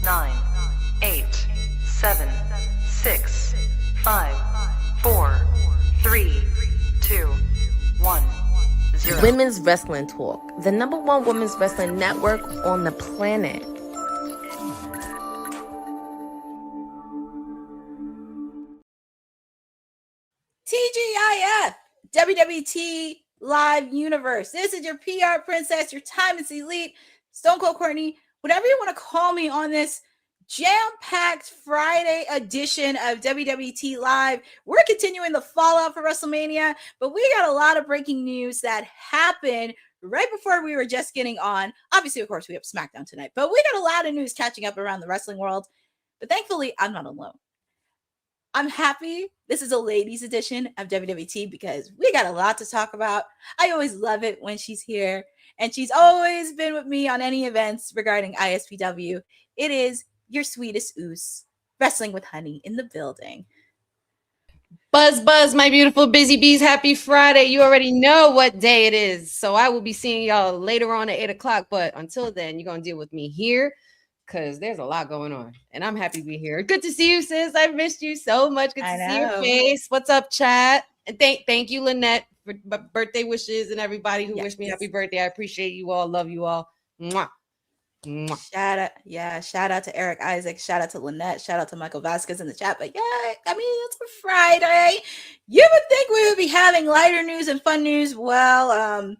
9, 8, 7, 6, 5, 4, 3, 2, 1, 0. Women's Wrestling Talk, the #1 women's wrestling network on the planet. TGIF, WWT Live Universe. This is your PR princess, your timeless elite, Stone Cold Courtney, whatever you want to call me on this jam-packed Friday edition of WWT Live. We're continuing the fallout for WrestleMania, but we got a lot of breaking news that happened right before we were just getting on. Obviously, of course, we have SmackDown tonight, but we got a lot of news catching up around the wrestling world. But thankfully, I'm not alone. I'm happy this is a ladies edition of WWT because we got a lot to talk about. I always love it when she's here, and she's always been with me on any events regarding ISPW. It is your sweetest oos, Wrestling with Honey, in the building. Buzz, buzz, my beautiful busy bees. Happy Friday. You already know what day it is. So I will be seeing y'all later on at 8 o'clock. But until then, you're going to deal with me here because there's a lot going on. And I'm happy to be here. Good to see you, sis. I've missed you so much. Good to see your face. What's up, chat? And thank you, Lynette, for birthday wishes and everybody who wished me happy birthday. I appreciate you all. Love you all. Mwah. Shout out to Eric Isaac, shout out to Lynette, shout out to Michael Vasquez in the chat. But yeah, I mean, it's a Friday. You would think we would be having lighter news and fun news. Well,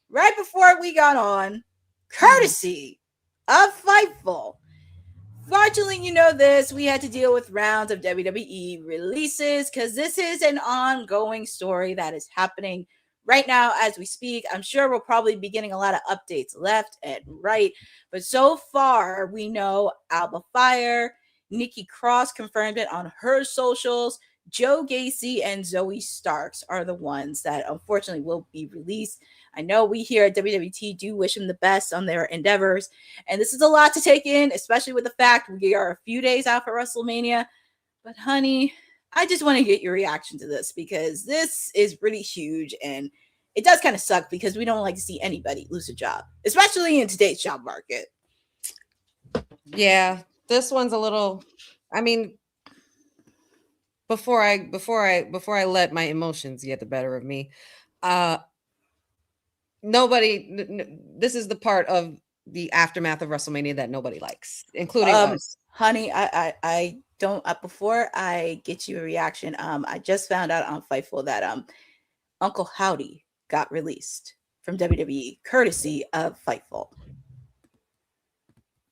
right before we got on, courtesy of Fightful. Fortunately, you know this, we had to deal with rounds of WWE releases because this is an ongoing story that is happening right now, as we speak. I'm sure we'll probably be getting a lot of updates left and right. But so far, we know Alba Fire, Nikki Cross confirmed it on her socials. Joe Gacy and Zoe Starks are the ones that unfortunately will be released. I know we here at WWT do wish them the best on their endeavors. And this is a lot to take in, especially with the fact we are a few days out for WrestleMania. But honey, I just want to get your reaction to this because this is really huge and it does kind of suck because we don't like to see anybody lose a job, especially in today's job market. Yeah, this one's a little, I mean, before I let my emotions get the better of me, this is the part of the aftermath of WrestleMania that nobody likes, including us. Honey, I don't, before I get you a reaction, I just found out on Fightful that Uncle Howdy got released from WWE courtesy of Fightful.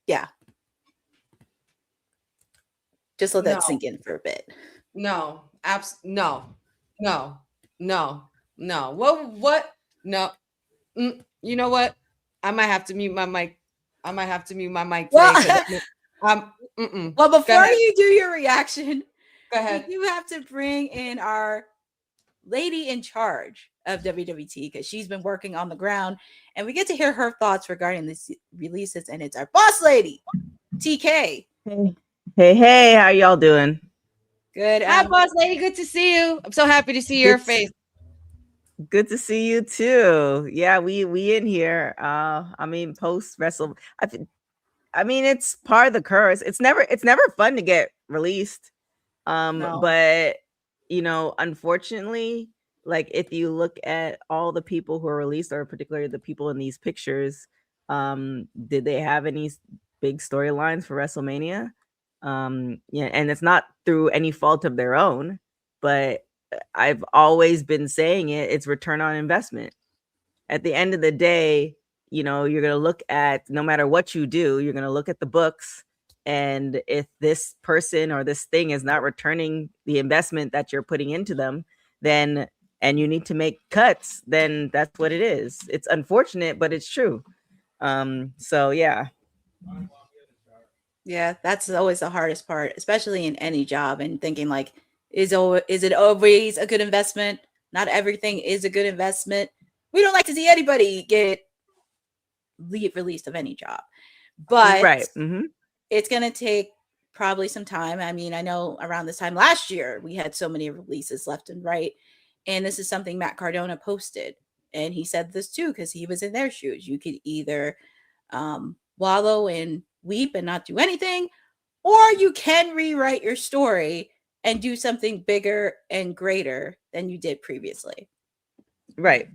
Yeah. Just let that sink in for a bit. No. What? No. You know what? I might have to mute my mic. Well, well, before you do your reaction, go ahead. You have to bring in our lady in charge of WWT because she's been working on the ground, and we get to hear her thoughts regarding these releases. And it's our boss lady, TK. Hey, how y'all doing? Good. Hi, boss lady. Good to see you. I'm so happy to see your face. Good to see you too. Yeah, we in here. I mean, post wrestle. I mean, it's part of the curse. It's never fun to get released. No. But you know, unfortunately, like if you look at all the people who are released, or particularly the people in these pictures, did they have any big storylines for WrestleMania? Yeah, and it's not through any fault of their own, but I've always been saying it's return on investment. At the end of the day, you know, you're going to look at, no matter what you do, you're going to look at the books. And if this person or this thing is not returning the investment that you're putting into them, then, and you need to make cuts, then that's what it is. It's unfortunate, but it's true. So yeah. Yeah, that's always the hardest part, especially in any job, and thinking like, is it always a good investment? Not everything is a good investment. We don't like to see anybody get released of any job, but right. It's going to take probably some time. I mean, I know around this time last year, we had so many releases left and right. And this is something Matt Cardona posted. And he said this too, because he was in their shoes. You could either wallow in weep and not do anything, or you can rewrite your story and do something bigger and greater than you did previously. Right.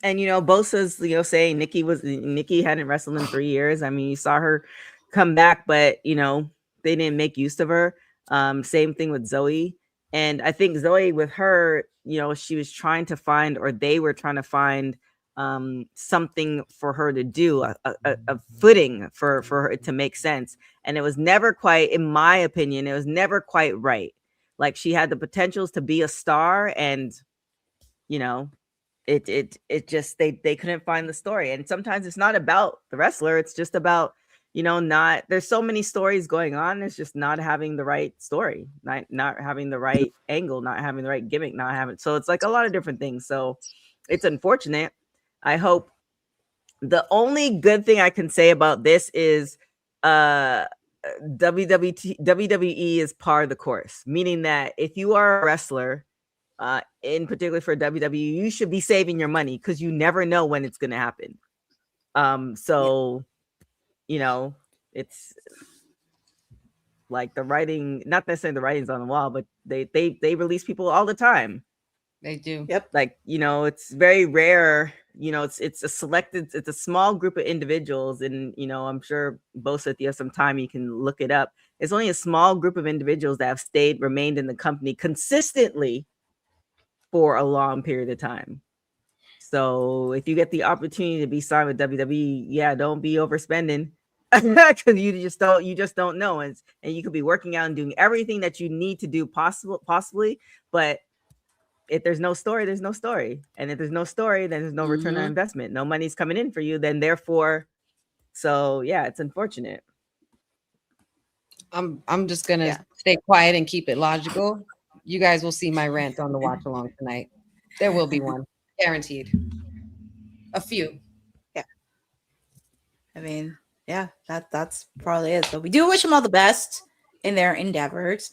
And Bosa's saying Nikki hadn't wrestled in 3 years. I mean, you saw her come back, but they didn't make use of her. Same thing with Zoe. And I think Zoe, with her, she was trying to find, or they were trying to find something for her to do, a footing for her to make sense. And it was never quite, in my opinion, it was never quite right. Like, she had the potentials to be a star, and it just, they couldn't find the story. And sometimes it's not about the wrestler, it's just about not, there's so many stories going on, it's just not having the right story, not having the right angle, not having the right gimmick, not having, so it's like a lot of different things. So it's unfortunate. I hope, the only good thing I can say about this is WWE is par of the course, meaning that if you are a wrestler, in particular for WWE, you should be saving your money, because you never know when it's going to happen. So it's like the writing, not necessarily the writing's on the wall, but they release people all the time. They do. Yep. Like, it's very rare. It's a small group of individuals, and I'm sure Bosa, if you have some time, you can look it up. It's only a small group of individuals that have remained in the company consistently for a long period of time. So if you get the opportunity to be signed with WWE, yeah, don't be overspending, because you just don't know, and you could be working out and doing everything that you need to do possibly, but if there's no story, there's no story, and if there's no story, then there's no return on investment. No money's coming in for you, then therefore, so yeah, it's unfortunate. I'm just gonna stay quiet and keep it logical. You guys will see my rant on the watch along tonight. There will be one, guaranteed. A few. Yeah. I mean, yeah, that's probably it. So we do wish them all the best in their endeavors.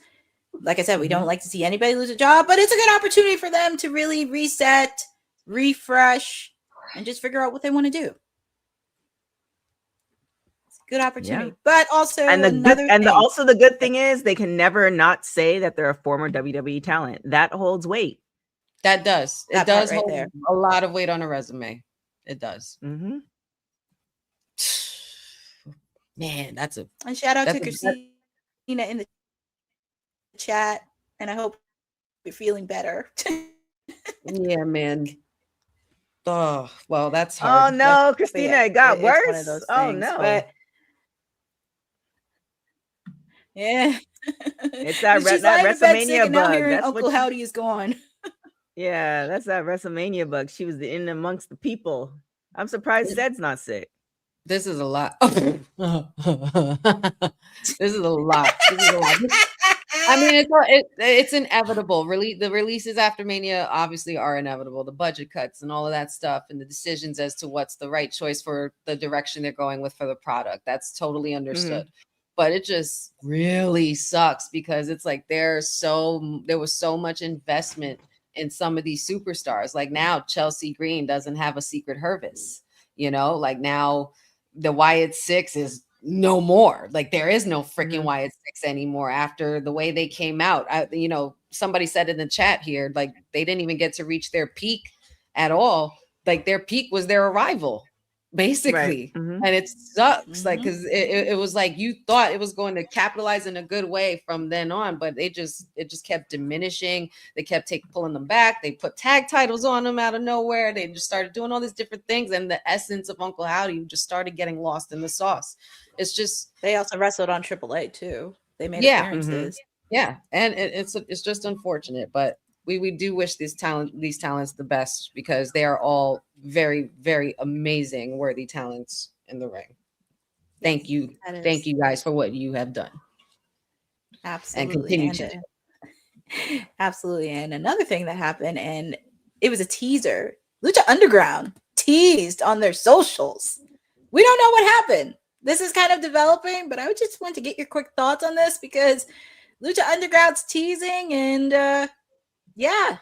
Like I said, we don't like to see anybody lose a job, but it's a good opportunity for them to really reset, refresh, and just figure out what they want to do. It's a good opportunity. Yeah. But also, the good thing is they can never not say that they're a former WWE talent. That holds weight. That does. It does hold a lot of weight on a resume. It does. Mm-hmm. Man, that's a... And shout out to Christina in the chat, and I hope you're feeling better. Yeah, man. Oh, well, that's hard. Oh no, Christina, it got worse. Oh no. But yeah. It's that WrestleMania bug. That's Uncle Howdy is gone. Yeah, that's that WrestleMania bug. She was in amongst the people. I'm surprised Zed's not sick. This is a lot. This is a lot. I mean, it's inevitable. The releases after Mania obviously are inevitable. The budget cuts and all of that stuff, and the decisions as to what's the right choice for the direction they're going with for the product. That's totally understood. But it just really sucks, because it's like there was so much investment in some of these superstars. Like now, Chelsea Green doesn't have a secret Hervis. Like now the Wyatt Six is no more. Like there is no freaking Wyatt Six anymore after the way they came out. Somebody said in the chat here, like they didn't even get to reach their peak at all. Like their peak was their arrival, basically. Right. And it sucks. Like, cause it was like, you thought it was going to capitalize in a good way from then on, but it just kept diminishing. They kept pulling them back. They put tag titles on them out of nowhere. They just started doing all these different things. And the essence of Uncle Howdy just started getting lost in the sauce. It's just, they also wrestled on AAA too. They made appearances. Yeah. And it's just unfortunate, but we do wish these talents the best, because they are all very, very amazing, worthy talents in the ring. Thank you. Thank you guys for what you have done. Absolutely. And continue to do. Absolutely. And another thing that happened, and it was a teaser. Lucha Underground teased on their socials. We don't know what happened. This is kind of developing, but I would just want to get your quick thoughts on this, because Lucha Underground's teasing, and yeah.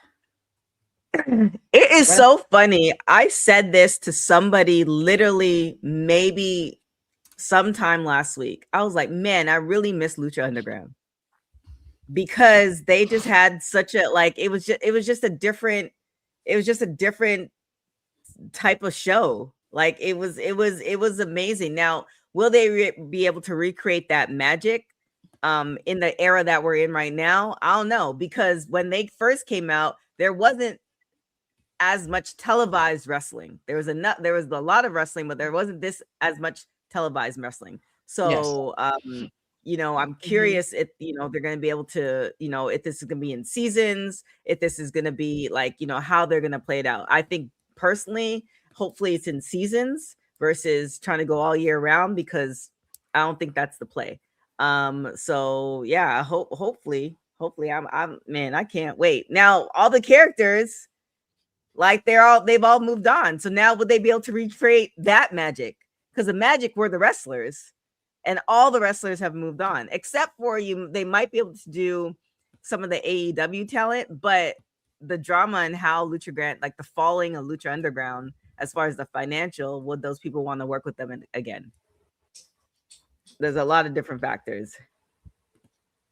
It is so funny. I said this to somebody literally maybe sometime last week. I was like, man, I really miss Lucha Underground because they just had such a like it was just a different type of show. Like it was amazing. Now, will they be able to recreate that magic in the era that we're in right now? I don't know, because when they first came out, there wasn't as much televised wrestling. There was a lot of wrestling, but there wasn't this as much televised wrestling. So I'm curious if they're going to be able to, if this is going to be in seasons, if this is going to be like, how they're going to play it out. I think personally, hopefully it's in seasons versus trying to go all year round, because I don't think that's the play. So yeah, hopefully I'm man, I can't wait. Now all the characters, like they've all moved on. So now would they be able to recreate that magic? Because the magic were the wrestlers, and all the wrestlers have moved on, except for they might be able to do some of the AEW talent, but the drama and how Lucha Grant, like the falling of Lucha Underground, as far as the financial, would those people want to work with them again? There's a lot of different factors.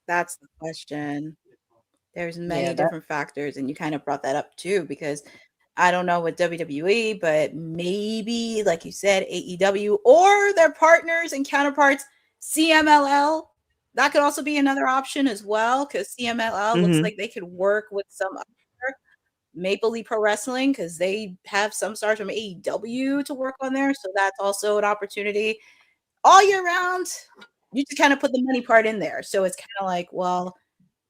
That's the question. There's many different factors, and you kind of brought that up too, because I don't know with WWE, but maybe, like you said, AEW or their partners and counterparts, CMLL. That could also be another option as well, because CMLL looks like they could work with some other Maple Leaf Pro Wrestling, because they have some stars from AEW to work on there. So that's also an opportunity. All year round, you just kind of put the money part in there. So it's kind of like, well,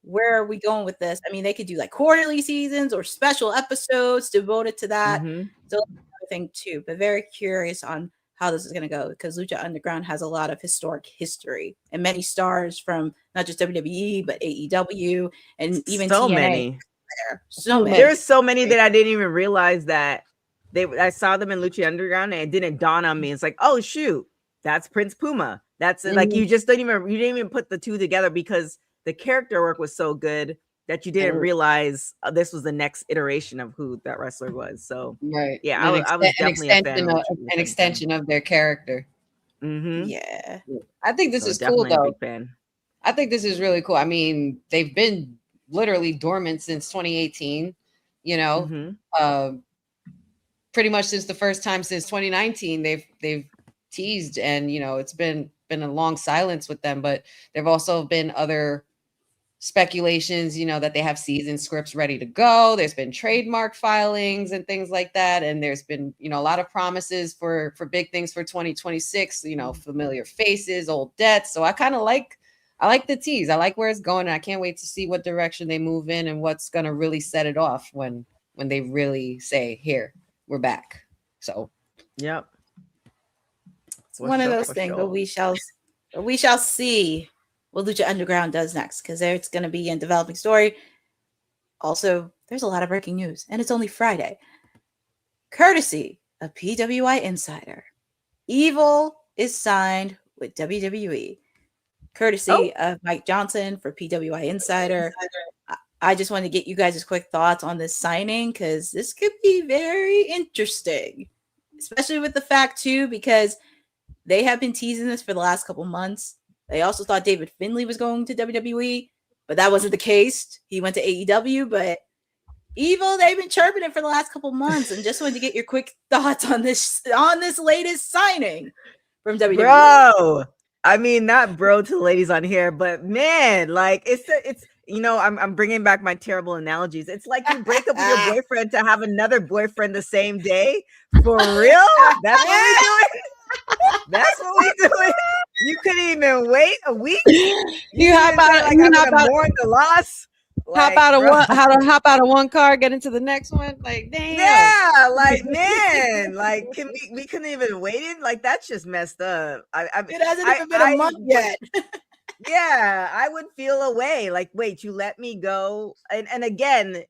where are we going with this? I mean, they could do like quarterly seasons or special episodes devoted to that. So that's another thing too, but very curious on how this is going to go, because Lucha Underground has a lot of historic history and many stars from not just WWE, but AEW and even so TNA. Many. So many. There's so many that I didn't even realize that I saw them in Lucha Underground, and it didn't dawn on me. It's like, oh shoot, that's Prince Puma. That's like you didn't even put the two together, because the character work was so good that you didn't realize this was the next iteration of who that wrestler was. So yeah, I was definitely a fan of an extension of their character. Yeah, I think this is cool though. Big fan. I think this is really cool. I mean, they've been literally dormant since 2018. Pretty much since the first time since 2019, they've teased, and it's been a long silence with them. But there've also been other speculations, that they have season scripts ready to go. There's been trademark filings and things like that, and there's been a lot of promises for big things for 2026. Familiar faces, old debts. So I like the tease. I like where it's going, and I can't wait to see what direction they move in and what's going to really set it off when they really say, here, we're back. So it's one of those things, but we shall see what Lucha Underground does next, because it's going to be a developing story. Also, there's a lot of breaking news, and it's only Friday. Courtesy of PWI Insider, Evil is signed with WWE. Courtesy of Mike Johnson for PWI Insider. I just want to get you guys' quick thoughts on this signing, because this could be very interesting, especially with the fact too, because they have been teasing this for the last couple months. They also thought David Finlay was going to WWE, but that wasn't the case. He went to AEW, but Evil, they've been chirping it for the last couple months, and just wanted to get your quick thoughts on this latest signing from WWE. Bro, I mean, not bro to the ladies on here, but man, like it's I'm bringing back my terrible analogies. It's like you break up with your boyfriend to have another boyfriend the same day. For real? That's what we doing? That's what we doing? You couldn't even wait a week? You hop out, mourn the loss? Hop out of one car, get into the next one. Like, damn. Yeah, like, man, like, we couldn't even wait it? Like, that's just messed up. It hasn't even been a month yet. Yeah, I would feel away. Like, wait, you let me go? And again,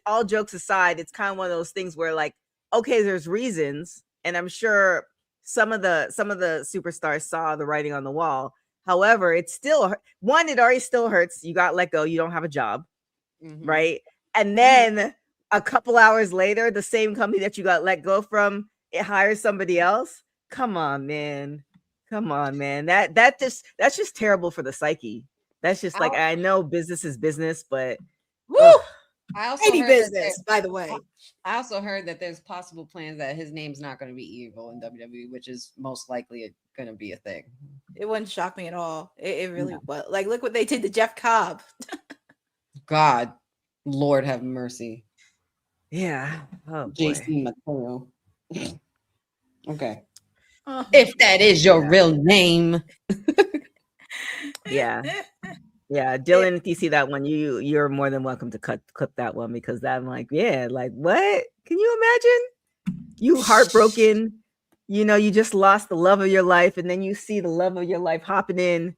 all jokes aside, it's kind of one of those things where, like, okay, there's reasons, and I'm sure some of the superstars saw the writing on the wall. However, it's still it already still hurts. You got let go. You don't have a job, right? And then a couple hours later, the same company that you got let go from, it hires somebody else. Come on, man. Come on, man. That's just terrible for the psyche. That's just like, I know business is business, but Woo! I also Shady heard that business, by the way. I also heard that there's possible plans that his name's not going to be Evil in WWE, which is most likely going to be a thing. It wouldn't shock me at all. It really was. Like, look what they did to Jeff Cobb. God, Lord have mercy. yeah. Oh boy. JC Mateo. Okay. Oh. If that is your real name. Yeah. Yeah, Dylan, if you see that one, you're more than welcome to clip that one, because I'm like, yeah, like what? Can you imagine? You heartbroken, you just lost the love of your life, and then you see the love of your life hopping in,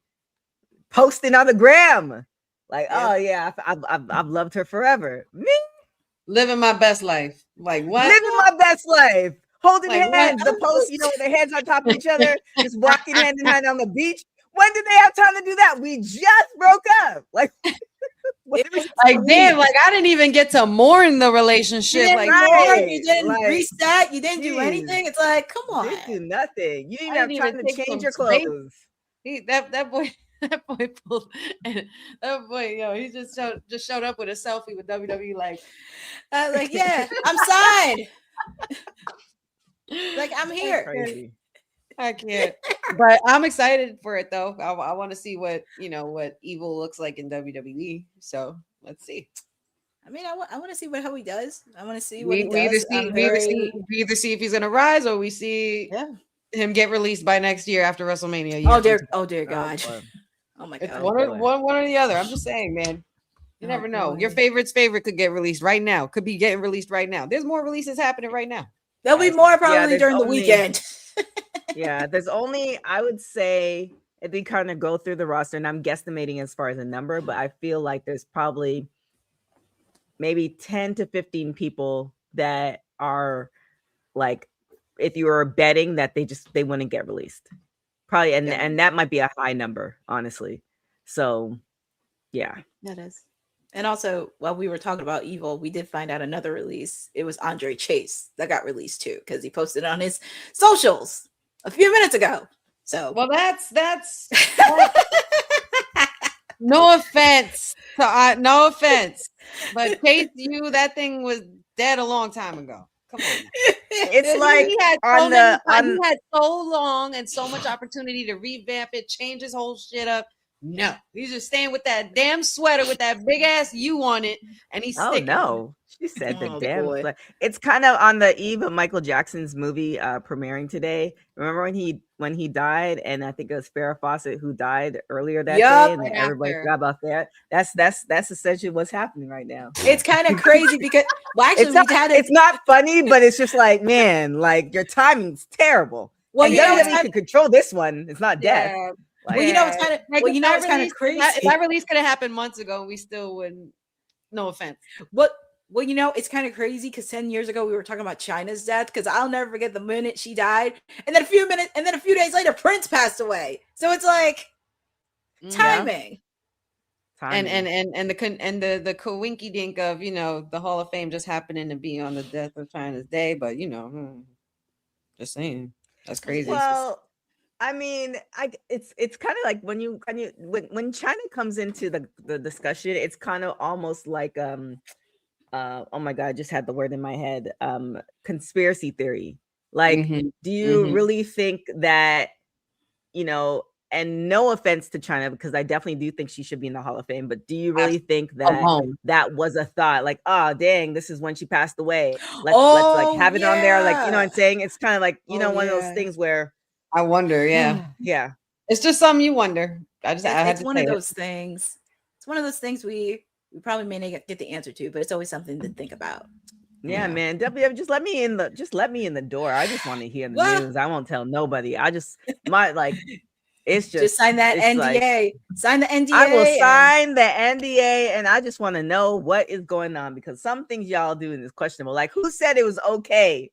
posting on the gram, like, oh yeah, I've loved her forever. Me living my best life. Like what? Living my best life. Holding Like, hands, the post, their hands on top of each other, just walking hand in hand on the beach. When did they have time to do that? We just broke up. Like, damn, like I didn't even get to mourn the relationship. You didn't reset, you didn't do anything. It's like, come on. You didn't do nothing. You didn't have time to change your clothes. That boy pulled, and that boy, he just showed up with a selfie with WWE, like yeah, I'm signed. Like, I'm here. Crazy. I can't, but I'm excited for it though. I want to see what Evil looks like in WWE. So let's see. I mean, I want to see how he does. I want to see what he does. We either see if he's gonna rise, or we see him get released by next year after WrestleMania. Oh dear God. Oh my God. It's one or the other. I'm just saying, man. You never know. Your favorite could get released right now. Could be getting released right now. There's more releases happening right now. There'll be more probably during the weekend. Yeah, there's only, I would say, if we kind of go through the roster, and I'm guesstimating as far as a number, but I feel like there's probably maybe 10 to 15 people that are like, if you were betting that they wouldn't get released. Probably, and that might be a high number, honestly. So, yeah. That is. And also, while we were talking about Evil, we did find out another release. It was Andre Chase that got released too, because he posted on his socials a few minutes ago. So, well, that's no offense, no offense, but Chase, that thing was dead a long time ago. Come on. It's like he had so long and so much opportunity to revamp it, change his whole shit up. No, he's just staying with that damn sweater with that big ass U on it, and he's sticking. Oh no, she said the damn sweater. It's kind of on the eve of Michael Jackson's movie premiering today. Remember when he died, and I think it was Farrah Fawcett who died earlier that day, and everybody forgot about that. That's essentially what's happening right now. It's kind of crazy because it's not funny, but it's just like, man, like your timing's terrible. Well, WWE can control this one. It's not death. Yeah. Well, it's kind of crazy. If that release could have happened months ago, we still wouldn't. No offense. Well, it's kind of crazy because 10 years ago we were talking about Chyna's death, because I'll never forget the minute she died, and then a few days later Prince passed away. So it's like timing. And the coinky dink of the Hall of Fame just happening to be on the death of Chyna's day, but just saying, that's crazy. Well, I mean, it's kind of like when Chyna comes into the discussion, it's kind of almost like oh my God, I just had the word in my head, conspiracy theory. Like, do you really think that, and no offense to Chyna, because I definitely do think she should be in the Hall of Fame, but do you really think that that was a thought? Like, oh dang, this is when she passed away. Let's like have it on there. Like, you know what I'm saying? It's kind of like, one of those things where I wonder, yeah. It's just something you wonder. It's one of those things. It's one of those things we probably may not get the answer to, but it's always something to think about. Yeah, man. WWF, just let me in the door. I just want to hear the news. I won't tell nobody. It's just sign that NDA. Sign the NDA. I will sign the NDA, and I just want to know what is going on, because some things y'all do is questionable. Like, who said it was okay?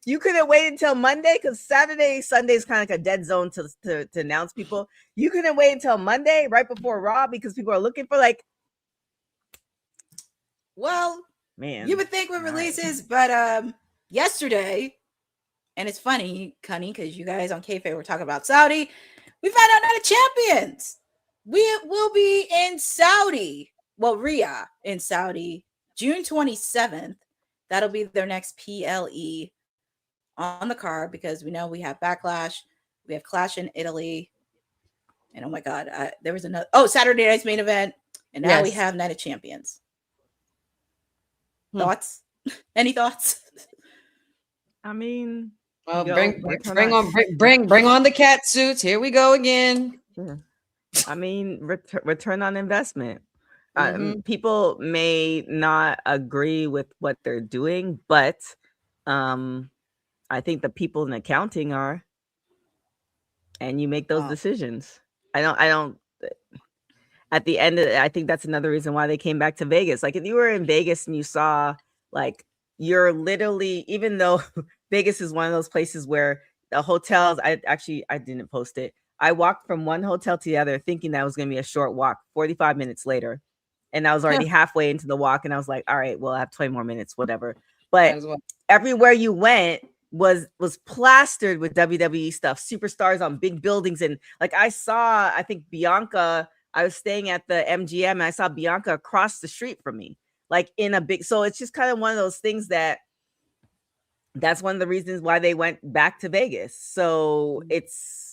You couldn't wait until Monday, because Sunday is kind of like a dead zone to announce people. You couldn't wait until Monday right before Raw because people are looking for well, man, you would think with releases, but yesterday and it's funny, Cunny, because you guys on Kayfabe were talking about Saudi. We found out Night of Champions. We will be in Saudi. Well, Riyadh in Saudi, June 27th. That'll be their next PLE on the card because we know we have Backlash, we have Clash in Italy, and oh my God, there was another. Oh, Saturday night's main event, and now we have Night of Champions. Thoughts? Any thoughts? I mean, well, bring on the cat suits. Here we go again. I mean, return on investment. People may not agree with what they're doing, but I think the people in accounting are, and you make those decisions. I don't. At the end of it, I think that's another reason why they came back to Vegas. Like if you were in Vegas and you saw, like, you're literally, even though Vegas is one of those places where the hotels, I didn't post it. I walked from one hotel to the other thinking that was going to be a short walk. 45 minutes later, and I was already halfway into the walk, and I was like, all right, well, I have 20 more minutes, whatever. But everywhere you went was plastered with WWE stuff, superstars on big buildings. And like I think Bianca, I was staying at the MGM and I saw Bianca across the street from me, like in a big, so it's just kind of one of those things that's one of the reasons why they went back to Vegas. So it's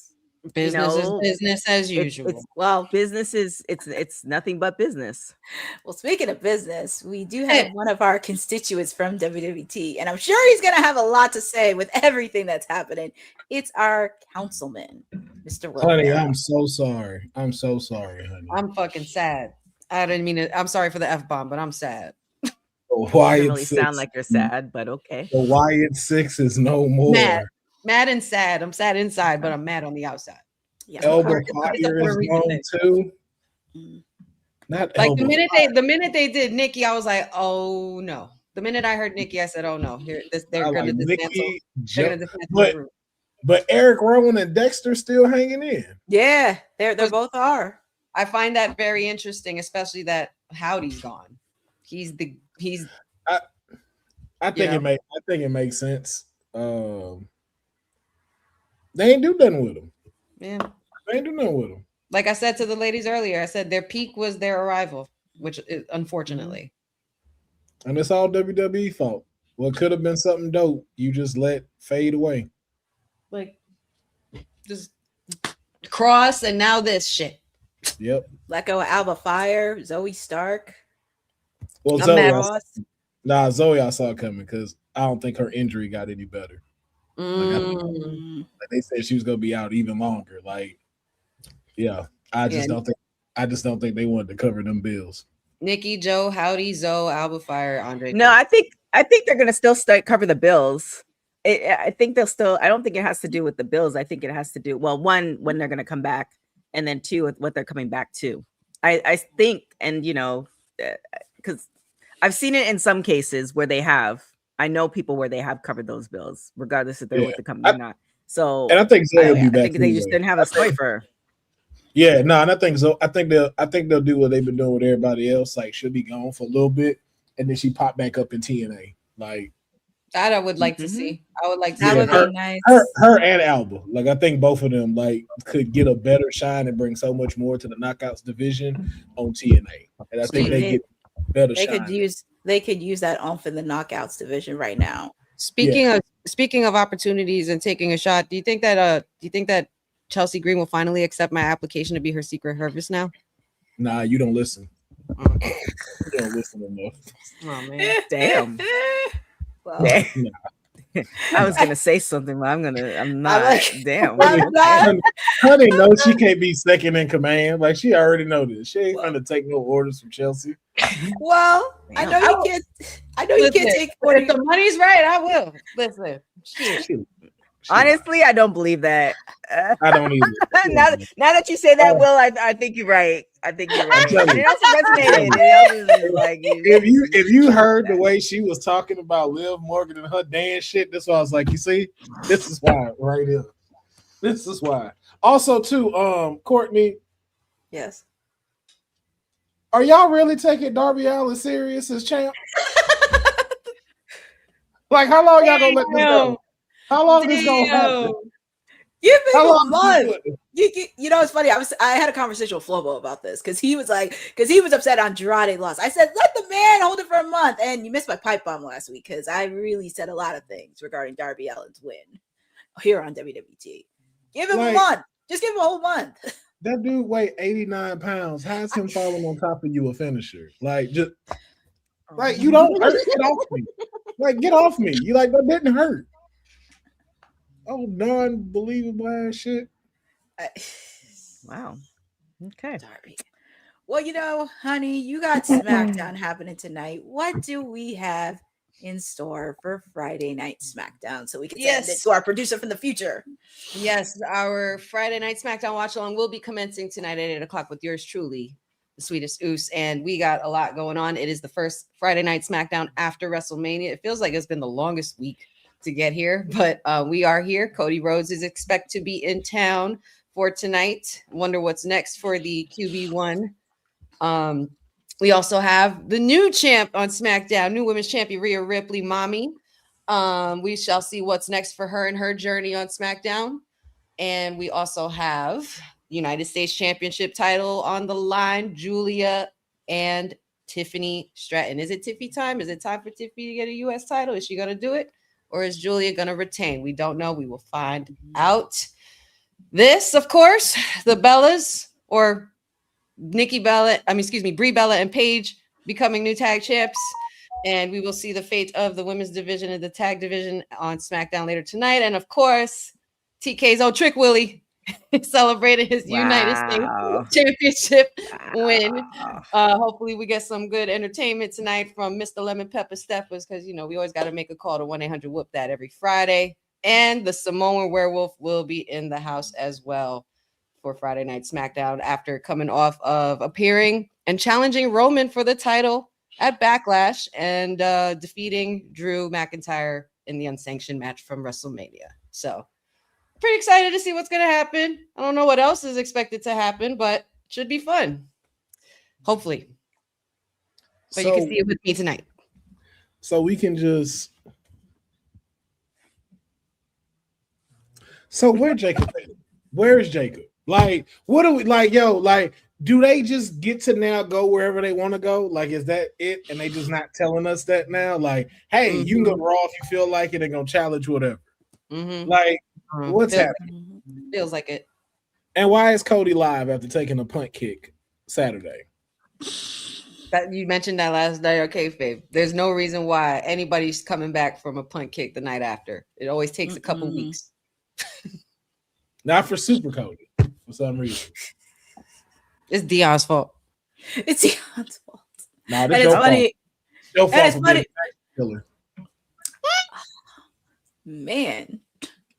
business is business as usual. Well, business is it's nothing but business. Well, speaking of business, we do have one of our constituents from WWT, and I'm sure he's going to have a lot to say with everything that's happening. It's our councilman, Mr. Honey, I'm so sorry. I'm so sorry, honey. I'm fucking sad. I didn't mean it. I'm sorry for the F-bomb, but I'm sad. Why doesn't really sound like you're sad, but okay. The Wyatt 6 is no more. Mad and sad. I'm sad inside, but I'm mad on the outside. Yeah, Elbow Fire is gone too. Not like the minute they did Nikki, I was like, oh no. The minute I heard Nikki, I said, oh no. They're going to dismantle. But Eric Rowan and Dexter still hanging in. Yeah, they both are. I find that very interesting, especially that Howdy's gone. I think it makes sense. They ain't do nothing with him. Yeah. They ain't do nothing with him. Like I said to the ladies earlier, I said their peak was their arrival, which is unfortunately. And it's all WWE fault. What could have been something dope, you just let fade away. Like just Cross and now this shit. Yep. Let go of Alba Fire, Zoe Stark. Well, Zoe I saw coming because I don't think her injury got any better. Like they said she was gonna be out even longer. Like, yeah, I just don't think they wanted to cover them bills. Nikki, Joe, Howdy, Zoe, Alba Fire, Andre. No, I think they're gonna still cover the bills. I think they'll still. I don't think it has to do with the bills. I think it has to do one when they're gonna come back, and then two with what they're coming back to. I think, and because I've seen it in some cases where they have. I know people where they have covered those bills, regardless if they're with the company or not. So, and I think Zoe will be back. I think they just didn't have a story for her. Yeah, no, and I think so. I think they'll do what they've been doing with everybody else. Like she'll be gone for a little bit, and then she pop back up in TNA. Like that, I would like to see. I would like to. That see would her, be nice. Her and Alba. Like I think both of them like could get a better shine and bring so much more to the Knockouts division on TNA. And I think they get better. They could use that oomph in the Knockouts division right now. Speaking of opportunities and taking a shot, do you think that Chelsea Green will finally accept my application to be her secret herpes now? Nah, you don't listen. You don't listen enough. Oh man, damn. Well, damn. I was gonna say something, but I'm not. Damn. Honey knows she can't be second in command. Like she already know this. She ain't gonna take no orders from Chelsea. Well, I know you can't. I know you can't take orders. If the money's right, I will. Listen, shit. Honestly, I don't believe that. I don't either. now that you say that, Will, I think you're right. I think you're right. It also resonated. Like, if you heard the way she was talking about Liv Morgan and her dance shit, that's why I was like, you see, this is why right here. This is why. Also, too, Courtney. Yes. Are y'all really taking Darby Allin serious as champ? Like, how long y'all gonna let this go? How long is gonna happen? Give him How a long month. is You know, it's funny. I had a conversation with Flobo about this because he was upset Andrade lost. I said, let the man hold it for a month. And you missed my pipe bomb last week because I really said a lot of things regarding Darby Allin's win here on WWT. Give him a month. Just give him a whole month. That dude weighed 89 pounds. How's him falling on top of you a finisher? Like, just like you don't hurt. Get off me. Like, get off me. You like that didn't hurt. Oh, non-believable ass shit. Wow. Okay. Darby. Well, you know, honey, you got SmackDown happening tonight. What do we have in store for Friday Night SmackDown so we can send it to our producer from the future? Yes, our Friday Night SmackDown watch along will be commencing tonight at 8 o'clock with yours truly, the sweetest Oos. And we got a lot going on. It is the first Friday Night SmackDown after WrestleMania. It feels like it's been the longest week to get here, but we are here. Cody Rhodes is expected to be in town for tonight. Wonder what's next for the QB1. We also have the new champ on SmackDown, new women's champion Rhea Ripley, Mommy. We shall see what's next for her and her journey on SmackDown. And we also have United States Championship title on the line, Julia and Tiffany Stratton. Is it Tiffy time? Is it time for Tiffy to get a U.S. title? Is she going to do it? Or is Julia going to retain? We don't know. We will find out. This, of course, the Bellas, or Brie Bella and Paige becoming new tag champs. And we will see the fate of the women's division and the tag division on SmackDown later tonight. And of course, TK's old Trick Willie celebrating his United States Championship win. Hopefully we get some good entertainment tonight from Mr. Lemon Pepper Steppers, because, you know, we always got to make a call to 1-800-WHOOP-THAT every Friday. And the Samoan Werewolf will be in the house as well for Friday Night SmackDown after coming off of appearing and challenging Roman for the title at Backlash and defeating Drew McIntyre in the unsanctioned match from WrestleMania. So pretty excited to see what's going to happen. I don't know what else is expected to happen, but it should be fun. Hopefully. But you can see it with me tonight. So we can just... So where Jacob at? Where is Jacob? Like, what do we like? Yo, like, do they just get to now go wherever they want to go? Like, is that it? And they just not telling us that now? Like, hey, you can go Raw if you feel like it and go challenge whatever. Like, what's happening? Feels like it. And why is Cody live after taking a punt kick Saturday? That you mentioned that last night. Okay, Fabe. There's no reason why anybody's coming back from a punt kick the night after. It always takes a couple weeks. Not for Super Cody, for some reason. It's Dion's fault. It's Dion's fault. Nah, this is funny. And it's funny. Killer. Man.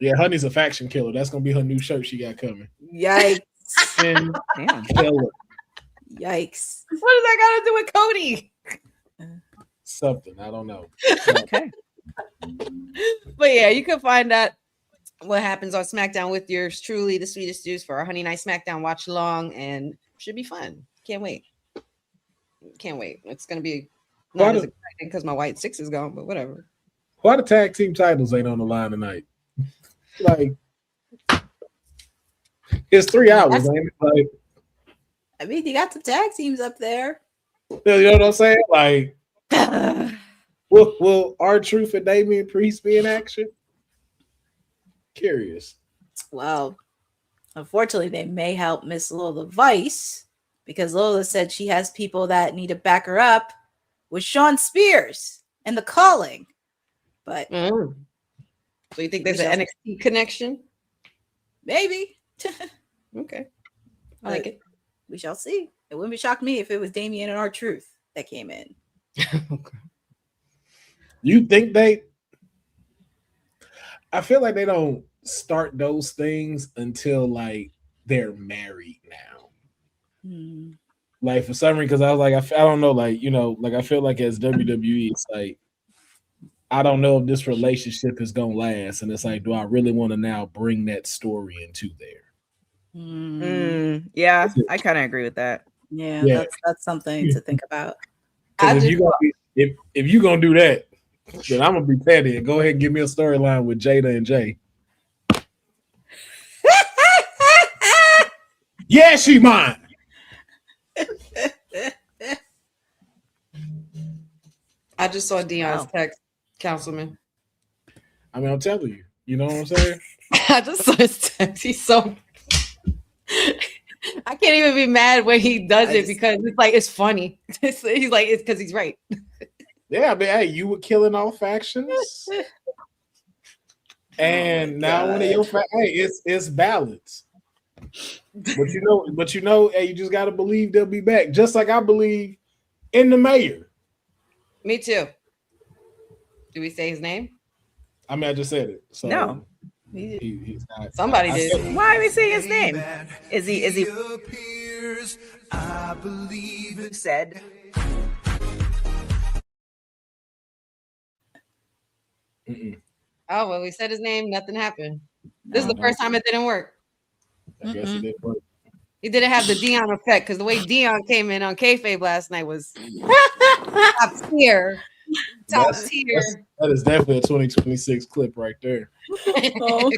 Yeah, Honey's a faction killer. That's gonna be her new shirt she got coming. Yikes. Killer. Yikes. What does that got to do with Cody? Something. I don't know. Okay. But yeah, you can find out what happens on SmackDown with yours truly, the sweetest juice, for our Honey Night SmackDown watch along, and should be fun. Can't wait. It's gonna be not as exciting because my white 6 is gone, but whatever. Why the tag team titles ain't on the line tonight? Like, it's 3 hours, ain't it? Like, I mean, you got some tag teams up there. You know what I'm saying? Like, will R-Truth and Damian Priest be in action? Curious. Well, unfortunately, they may help Miss Lola Vice, because Lola said she has people that need to back her up with Sean Spears and The Calling. But so you think there's an NXT connection? Maybe. Okay. I like it. We shall see. It wouldn't be shocked me if it was Damian and R-Truth that came in. Okay. You think I feel like they don't start those things until like they're married now. Like for some reason, because I was like, I don't know, like, you know, like I feel like as WWE, it's like, I don't know if this relationship is gonna last, and it's like, do I really want to now bring that story into there? Yeah, I kind of agree with that. Yeah. That's something to think about. If you're gonna do that, Then I'm gonna be petty and go ahead and give me a storyline with Jada and Jay. Yeah, she mine. I just saw Dion's text, Councilman. I mean, I'm telling you. You know what I'm saying? I just saw his text. He's so. I can't even be mad when he does it because it's like it's funny. He's like it's because he's right. Yeah, but hey, you were killing all factions, and now one of your hey, it's balance. But you know, hey, you just gotta believe they'll be back. Just like I believe in the mayor. Me too. Do we say his name? I mean, I just said it. So no, he's not. Somebody did. Why are we saying his name? Is he? Appears, I believe it Said. Oh well, we said his name. Nothing happened. This is the first time it didn't work. I guess it didn't work. He didn't have the Dion effect because the way Dion came in on kayfabe last night was top tier. Top tier. That is definitely a 2026 clip right there. Oh.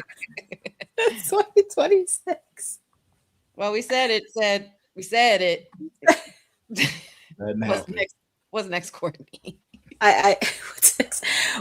2026. Well, we said it. We said it. What's next, Courtney?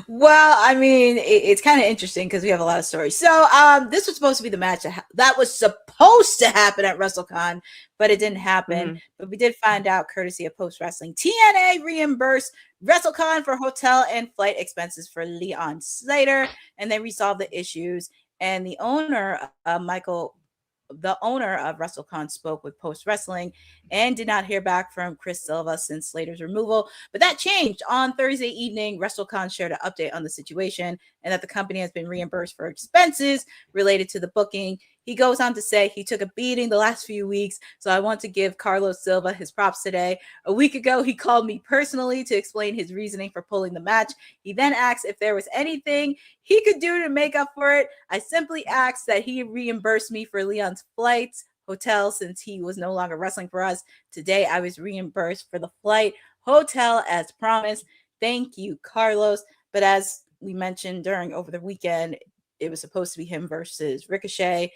Well, I mean, it's kind of interesting because we have a lot of stories. So this was supposed to be the match that was supposed to happen at WrestleCon, but it didn't happen. But we did find out, courtesy of Post Wrestling, TNA reimbursed WrestleCon for hotel and flight expenses for Leon Slater, and they resolved the issues. And the owner, the owner of WrestleCon, spoke with Post Wrestling and did not hear back from Chris Silva since Slater's removal. But that changed on Thursday evening. WrestleCon shared an update on the situation and that the company has been reimbursed for expenses related to the booking. He goes on to say he took a beating the last few weeks, so I want to give Carlos Silva his props today. A week ago, he called me personally to explain his reasoning for pulling the match. He then asked if there was anything he could do to make up for it. I simply asked that he reimburse me for Leon's flights, hotel, since he was no longer wrestling for us. Today, I was reimbursed for the flight, hotel as promised. Thank you, Carlos. But as we mentioned over the weekend, it was supposed to be him versus Ricochet,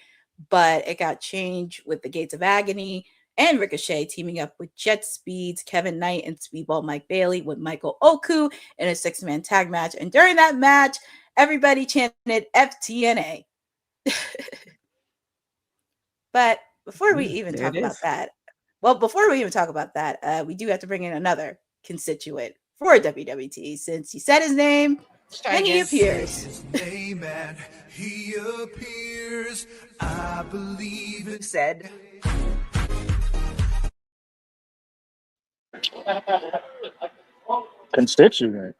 but it got changed with the Gates of Agony and Ricochet teaming up with Jet Speeds, Kevin Knight, and Speedball Mike Bailey with Michael Oku in a 6-man tag match. And during that match, everybody chanted FTNA. But before we even talk about that, we do have to bring in another constituent for WWT since he said his name and he appears. his name and he appears. I believe it Said. Constituent.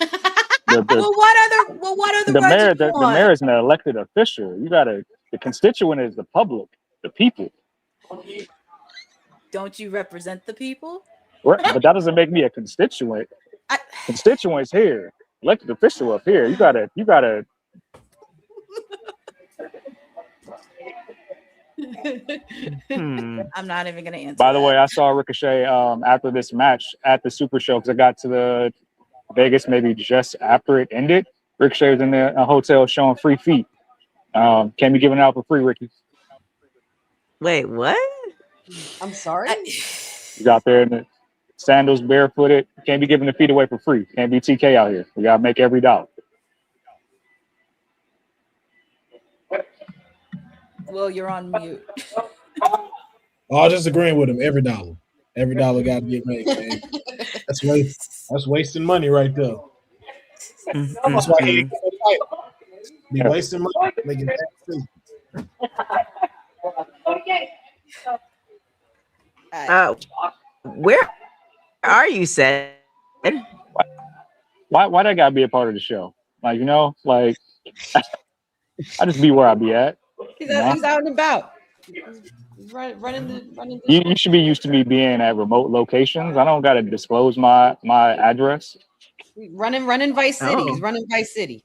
Well, what other the words mayor? you The want? mayor is an elected official. The constituent is the public, the people. Don't you represent the people? Right, but that doesn't make me a constituent. Constituents here, elected official up here. You gotta. I'm not even gonna answer. By the way, I saw Ricochet after this match at the Super Show because I got to the Vegas maybe just after it ended. Ricochet was in a hotel showing free feet. Can be given out for free, Ricky. Wait, what? I'm sorry. He's out there in the sandals, barefooted. Can't be giving the feet away for free. Can't be TK out here. We gotta make every dollar. Well, you're on mute. Oh, just agreeing with him. Every dollar got to get made. Man. That's wasting money right there. That's why he be wasting money. Making that free. Where are you, said? Why that gotta be a part of the show? Like, I just be where I be at. He's out and about. He's running the You should be used to me being at remote locations. I don't gotta disclose my address. running Vice City. He's running Vice City.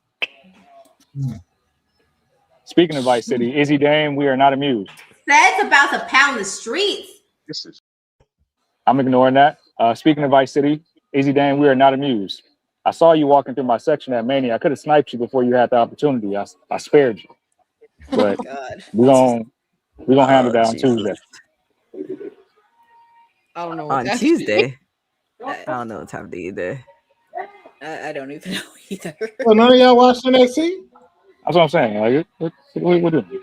Speaking of Vice City, Izzy Dame, we are not amused. Said's about to pound the streets. I'm ignoring that. Speaking of Vice City, Izzy Dame, we are not amused. I saw you walking through my section at Mania. I could have sniped you before you had the opportunity. I spared you, but God. we're gonna handle that on Jesus. Tuesday. I don't know On what's happening. Tuesday. I I, don't know what time to either. I don't even know either. So none of y'all watched NXT? That's what I'm saying. Like, what we doing?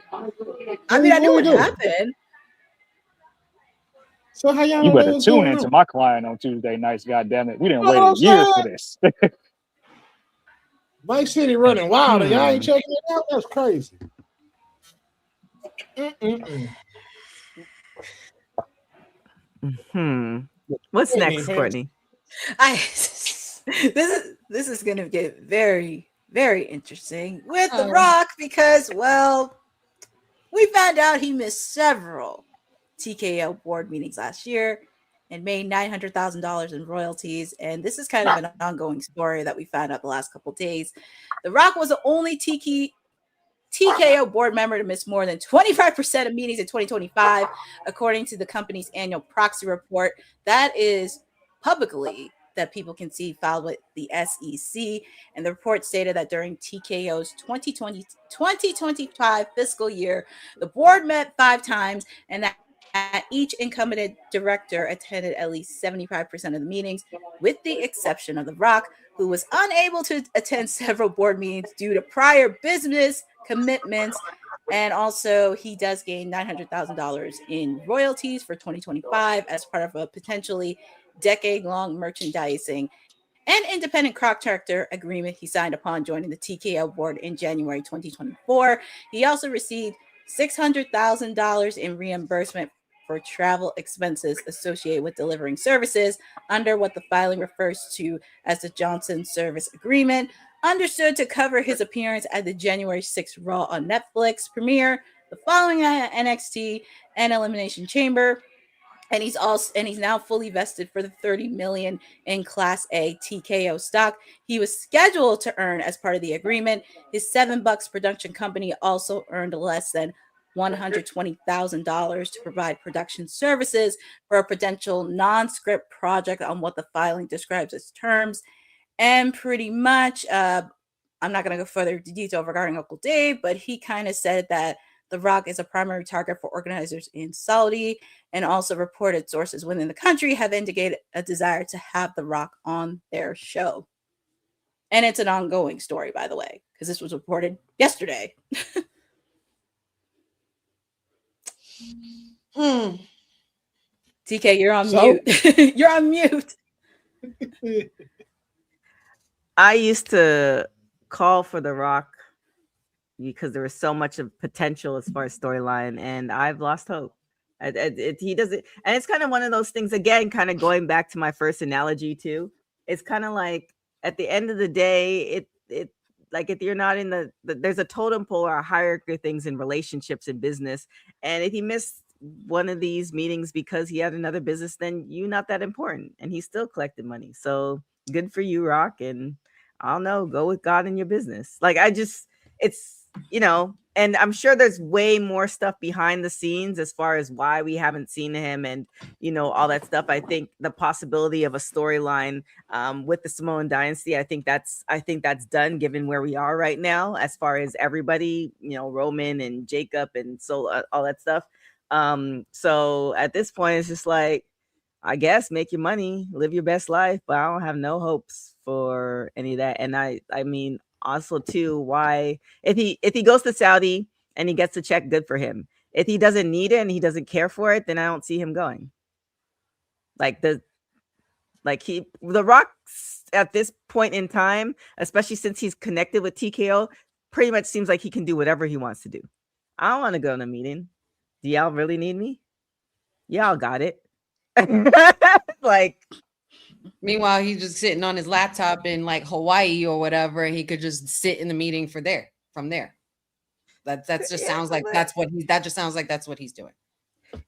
I mean, I knew we what doing? happened. So how y'all You don't know better what's tune going into on? my client on Tuesday nights. God damn it, we didn't Know wait what a I'm year for saying? this. Mike City running wild, and y'all ain't checking it out. That's crazy. What's Whitney, next, fam. Courtney? This is gonna get very, very interesting with The Oh. Rock because, well, we found out he missed several TKO board meetings last year and made $900,000 in royalties. And this is kind of an ongoing story that we found out the last couple of days. The Rock was the only TKO board member to miss more than 25% of meetings in 2025, according to the company's annual proxy report. That is publicly that people can see filed with the SEC. And the report stated that during TKO's 2025 fiscal year, the board met 5 times and that each incumbent director attended at least 75% of the meetings, with the exception of The Rock, who was unable to attend several board meetings due to prior business commitments. And also, he does gain $900,000 in royalties for 2025 as part of a potentially decade-long merchandising and independent contractor agreement he signed upon joining the TKO board in January 2024. He also received $600,000 in reimbursement for travel expenses associated with delivering services under what the filing refers to as the Johnson Service Agreement, understood to cover his appearance at the January 6th Raw on Netflix premiere, the following NXT and Elimination Chamber. And he's now fully vested for the $30 million in Class A TKO stock he was scheduled to earn as part of the agreement. His $7 production company also earned less than $120,000 to provide production services for a potential non-script project on what the filing describes as terms. And pretty much, I'm not going to go further into detail regarding Uncle Dave, but he kind of said that The Rock is a primary target for organizers in Saudi, and also reported sources within the country have indicated a desire to have The Rock on their show. And it's an ongoing story, by the way, because this was reported yesterday. TK, you're on mute. You're on mute. I used to call for The Rock because there was so much of potential as far as storyline, and I've lost hope. He doesn't, and it's kind of one of those things again, kind of going back to my first analogy too. It's kind of like at the end of the day, it like if you're not in there's a totem pole or a hierarchy of things in relationships and business, and if he missed one of these meetings because he had another business, then you're not that important, and he still collected money. So good for you, Rock, and I don't know, go with God in your business. Like it's and I'm sure there's way more stuff behind the scenes as far as why we haven't seen him and all that stuff. I think the possibility of a storyline with the Samoan dynasty, I think that's done given where we are right now as far as everybody, Roman and Jacob and so all that stuff. So at this point it's just like, I guess make your money, live your best life, but I don't have no hopes for any of that. And I mean, also too, why if he goes to Saudi and he gets the check, good for him. If he doesn't need it and he doesn't care for it, then I don't see him going. The Rock at this point in time, especially since he's connected with TKO, pretty much seems like he can do whatever he wants to do. I don't want to go in a meeting. Do y'all really need me? Y'all got it. Meanwhile, he's just sitting on his laptop in like Hawaii or whatever, and he could just sit in the meeting from there. That just sounds like that's what he's doing.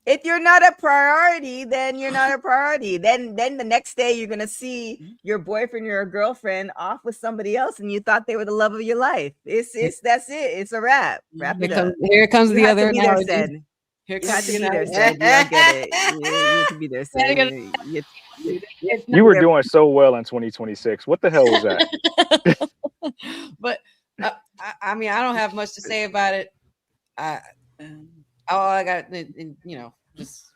If you're not a priority, then you're not a priority. Then the next day you're gonna see your boyfriend or your girlfriend off with somebody else, and you thought they were the love of your life. It's that's it. It's a wrap. Wrap it up. Here comes the other analogy. Here You had comes to the be there, United Sid. You don't get it. You had to be there, Gotta Sid. get- You- You were doing so well in 2026. What the hell was that? But I mean, I don't have much to say about it. All I got, just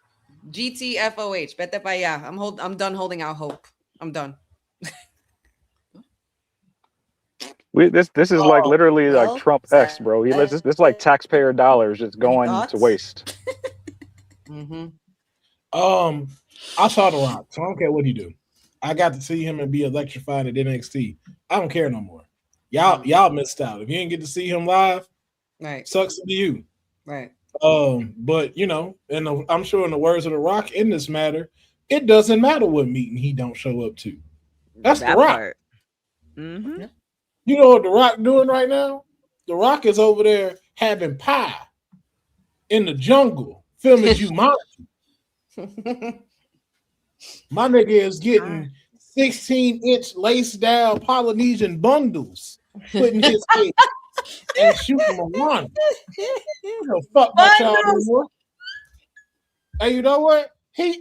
GTFOH. Vete pa allá. I'm done holding out hope. I'm done. This is like literally well, like Trump X, bro. This is like taxpayer dollars just Any going to thoughts? waste. Mm-hmm. I saw The Rock, so I don't care what he do. I got to see him and be electrified at NXT. I don't care no more. Y'all missed out. If you didn't get to see him live, Right. sucks to you. Right. But and I'm sure in the words of The Rock in this matter, it doesn't matter what meeting he don't show up to. That's that The Rock. part. Mm-hmm. You know what The Rock doing right now? The Rock is over there having pie in the jungle, filming Jumanji. My nigga is getting 16-inch laced down Polynesian bundles, putting his head and shooting a one. Fuck my child anymore. And you know what? He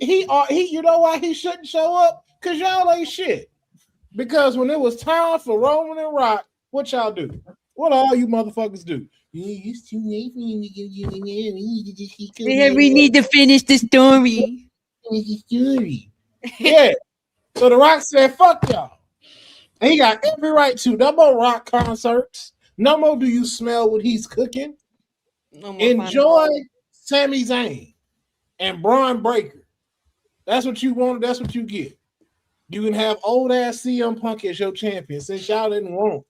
you know why he shouldn't show up? Because y'all ain't shit. Because when it was time for Roman and Rock, what y'all do? What all you motherfuckers do? It's too late for him to give you We need to finish the story. Yeah. So The Rock said, fuck y'all. And he got every right to. No more Rock concerts. No more do you smell what he's cooking. No more Enjoy Sami Zayn and Braun Breaker. That's what you want. That's what you get. You can have old ass CM Punk as your champion since y'all didn't want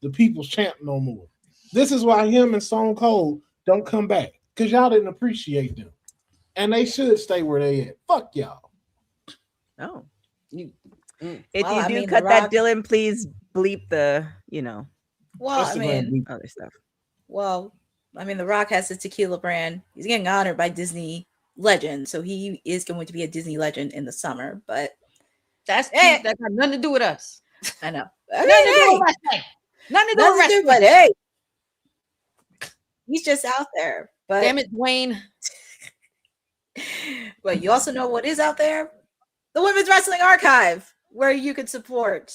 the people's champ no more. This is why him and Stone Cold don't come back because y'all didn't appreciate them. And they should stay where they at. Fuck y'all. Oh. If Well, you I do mean, cut The that, Rock- Dylan, please bleep the, Well, I mean, other stuff. well, I mean, The Rock has a tequila brand. He's getting honored by Disney legend, so he is going to be a Disney legend in the summer. But that's cute. That got nothing to do with us. I know. Nothing to do with wrestling. Nothing to do with wrestling. But hey, he's just out there. But damn it, Dwayne. But you also know what is out there? The Women's Wrestling Archive, where you can support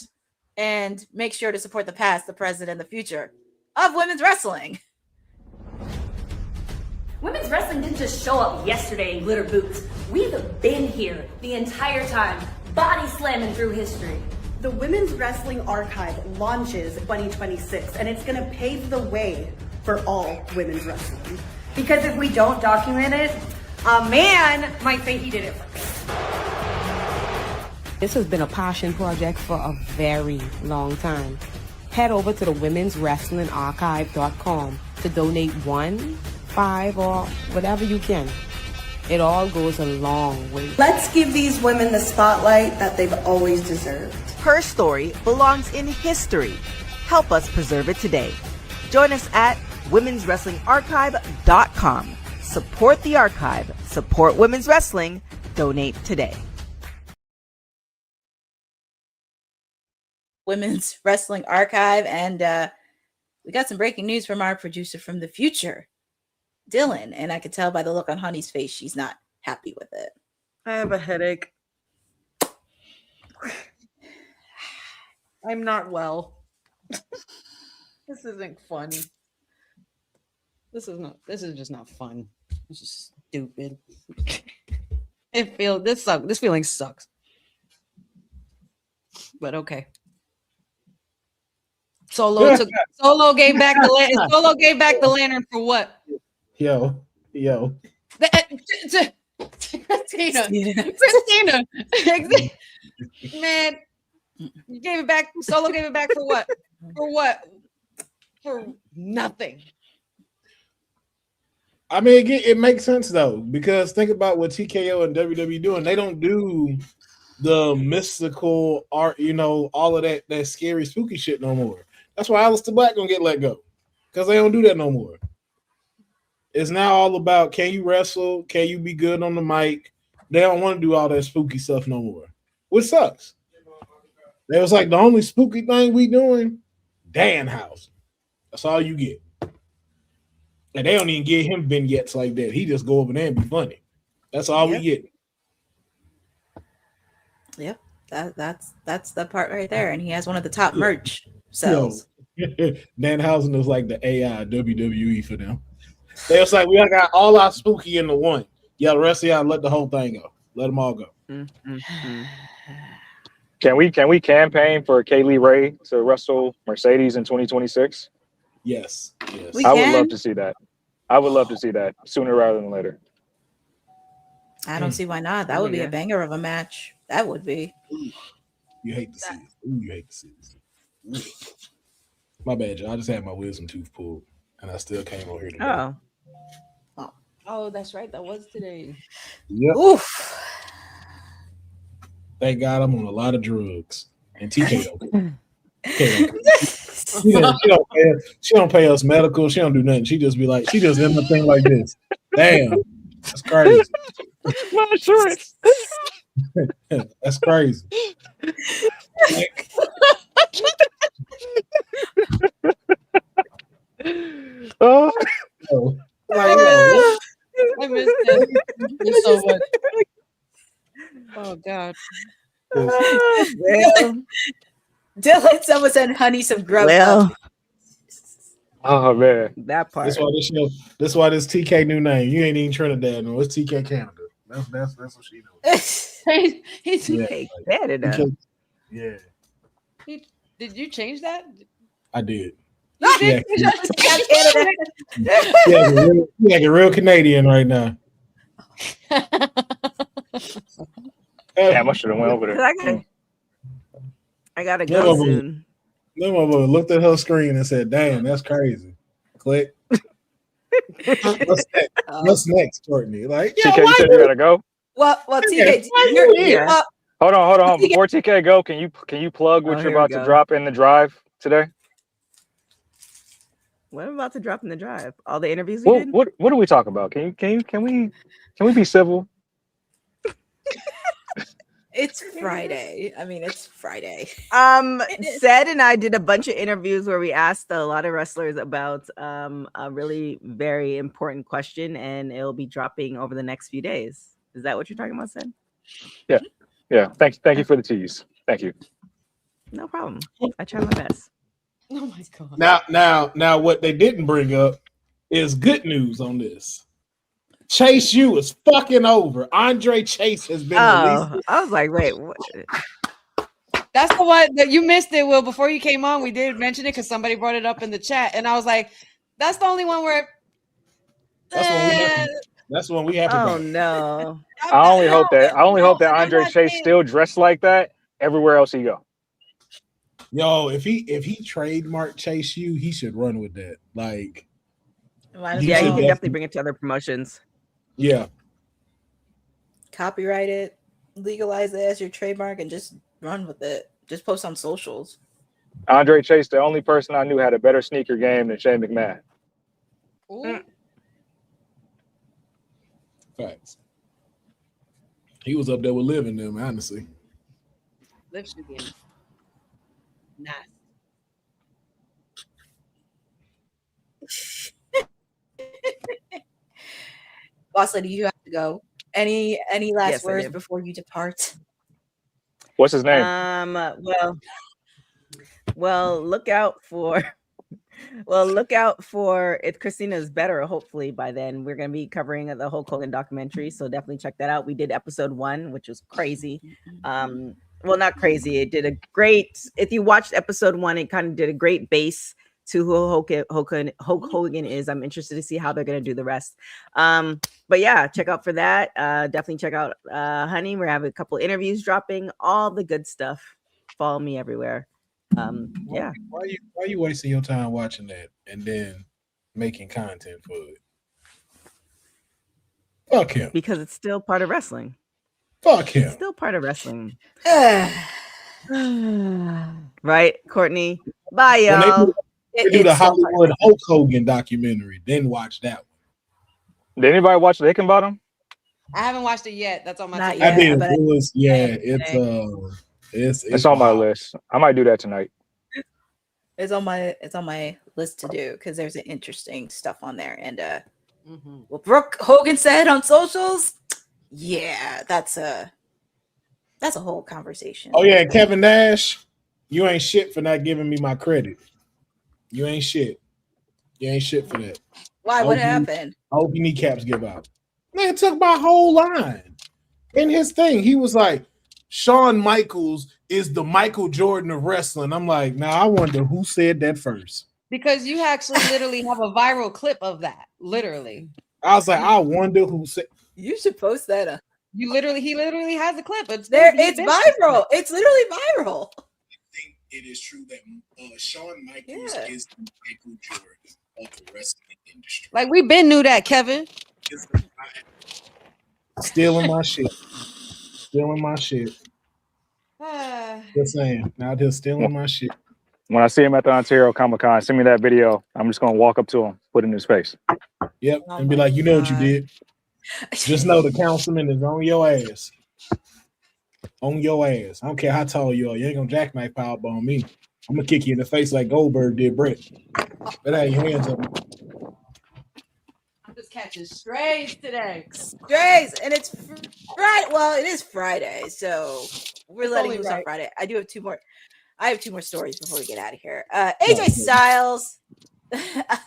and make sure to support the past, the present, and the future of women's wrestling. Women's wrestling didn't just show up yesterday in glitter boots. We've been here the entire time, body slamming through history. The Women's Wrestling Archive launches 2026, and it's going to pave the way for all women's wrestling. Because if we don't document it, a man might think he did it first. This has been a passion project for a very long time. Head over to the womenswrestlingarchive.com to donate 1, 5, or whatever you can. It all goes a long way. Let's give these women the spotlight that they've always deserved. Her story belongs in history. Help us preserve it today. Join us at womenswrestlingarchive.com. Support the archive. Support women's wrestling. Donate today. Women's Wrestling Archive, and we got some breaking news from our producer from the future, Dylan, and I could tell by the look on Honey's face she's not happy with it. I have a headache. I'm not well. This isn't funny. This is just not fun. This is stupid. This feeling sucks. But okay. Solo gave back the lantern for what? Yo. Christina. Man, you gave it back. Solo gave it back for what? For what? For nothing. I mean, it makes sense though, because think about what TKO and WWE doing. They don't do the mystical art, all of that scary, spooky shit no more. That's why Aleister Black gonna get let go, because they don't do that no more. It's now all about, can you wrestle? Can you be good on the mic? They don't want to do all that spooky stuff no more, which sucks. It was like the only spooky thing we doing, Danhausen. That's all you get. And they don't even give him vignettes like that. He just go over there and be funny. That's all we get. Yep. That's the part right there. And he has one of the top merch sells. Danhausen is like the AI WWE for them. They was like, we got all our spooky into one. Yeah, the rest of y'all let the whole thing go. Let them all go. Mm-hmm. Can we campaign for Kaylee Ray to wrestle Mercedes in 2026? Yes. I would love to see that. I would love to see that sooner rather than later. I don't see why not. That would be a banger of a match. That would be. You hate to see it. You hate to see it. My bad, y'all. I just had my wisdom tooth pulled, and I still came over here today. Oh, that's right. That was today. Yep. Oof. Thank God I'm on a lot of drugs. And TK don't. She don't pay us medical. She don't do nothing. She just be like, she just end up thing like this. Damn. That's crazy. My insurance. That's crazy. Oh. I missed it so much. Oh God. Well, Dylan, someone said honey some grub. Oh man, that part. That's why this TK new name. You ain't even Trinidad, no. It's TK Canada. That's what she knows. He's TK Canada. Yeah. Did you change that? I did. You did. You're like a real Canadian right now. Damn, I should have went over there. I gotta go soon. No motherfucker looked at her screen and said, "Damn, that's crazy." Click. What's next, Courtney? Like, TK, you said you gotta go. Well, TK, you're Hold on. Before TK go, can you plug what you're about to drop in the drive today? What am about to drop in the drive? All the interviews we did? What are we talking about? Can we be civil? It's Friday. I mean, it's Friday. Sed and I did a bunch of interviews where we asked a lot of wrestlers about a really very important question, and it'll be dropping over the next few days. Is that what you're talking about, Sed? Yeah. Thank you for the tease. Thank you. No problem. I try my best. Oh my God. Now, what they didn't bring up is good news on this. Chase U is fucking over. Andre Chase has been released. I was like, wait, what? That's the one that you missed it, Will. Before you came on, we did mention it because somebody brought it up in the chat, and I was like, that's the only one where. That's when we have to. Oh no! I only hope that Andre Chase still dressed like that everywhere else he go. Yo, if he trademarked Chase U, he should run with that. Like, yeah, he can definitely bring it to other promotions. Yeah. Copyright it, legalize it as your trademark, and just run with it. Just post on socials. Andre Chase, the only person I knew had a better sneaker game than Shane McMahon. Facts. He was up there with Liv and them, honestly. Liv should be nice. Boss lady, you have to go. Any last words before you depart? What's his name? Well, look out for if Christina's better. Hopefully by then we're going to be covering the Hulk Hogan documentary, so definitely check that out. We did episode 1, which was crazy. Well, not crazy. It did a great. If you watched episode 1, it kind of did a great base to who Hulk Hogan is. I'm interested to see how they're going to do the rest. But yeah, check out for that. Definitely check out Honey. We're having a couple interviews dropping, all the good stuff. Follow me everywhere. Yeah. Why are you wasting your time watching that and then making content for it? Fuck him. Because it's still part of wrestling. Fuck him. It's still part of wrestling. Right, Courtney? Bye, y'all. They do the Hollywood Hulk Hogan documentary, then watch that one. Did anybody watch the Hickenbottom? I haven't watched it yet. That's on my Not list. yet. It's on my list. I might do that tonight. It's on my list to do because there's an interesting stuff on there. And Mm-hmm. what Brooke Hogan said on socials, yeah, that's a whole conversation. Oh yeah, Kevin Nash, you ain't shit for not giving me my credit. You ain't shit. You ain't shit for that. Why? What happened? I hope your kneecaps give out. Man, took my whole line. In his thing, he was like, Shawn Michaels is the Michael Jordan of wrestling. I'm like, now I wonder who said that first. Because you actually literally have a viral clip of that. Literally. I was like, I wonder who said. You should post that up. He literally has a clip. It's viral. It's literally viral. I think it is true that Shawn Michaels is the Michael Jordan of the wrestling industry. Like we been knew that, Kevin. Stealing my shit. Stealing my shit. Just saying. Now they're stealing my shit. When I see him at the Ontario Comic Con, send me that video. I'm just gonna walk up to him, put it in his face. Yep, and be like, you know what you did. Just know the councilman is on your ass. On your ass. I don't care how tall you are. You ain't gonna jackknife powerbomb me. I'm gonna kick you in the face like Goldberg did Brett. Better have your hands up. I'm just catching strays today. Strays, and it's Friday. Well, it is Friday, so we're letting loose on Friday. I have two more stories before we get out of here. AJ Styles.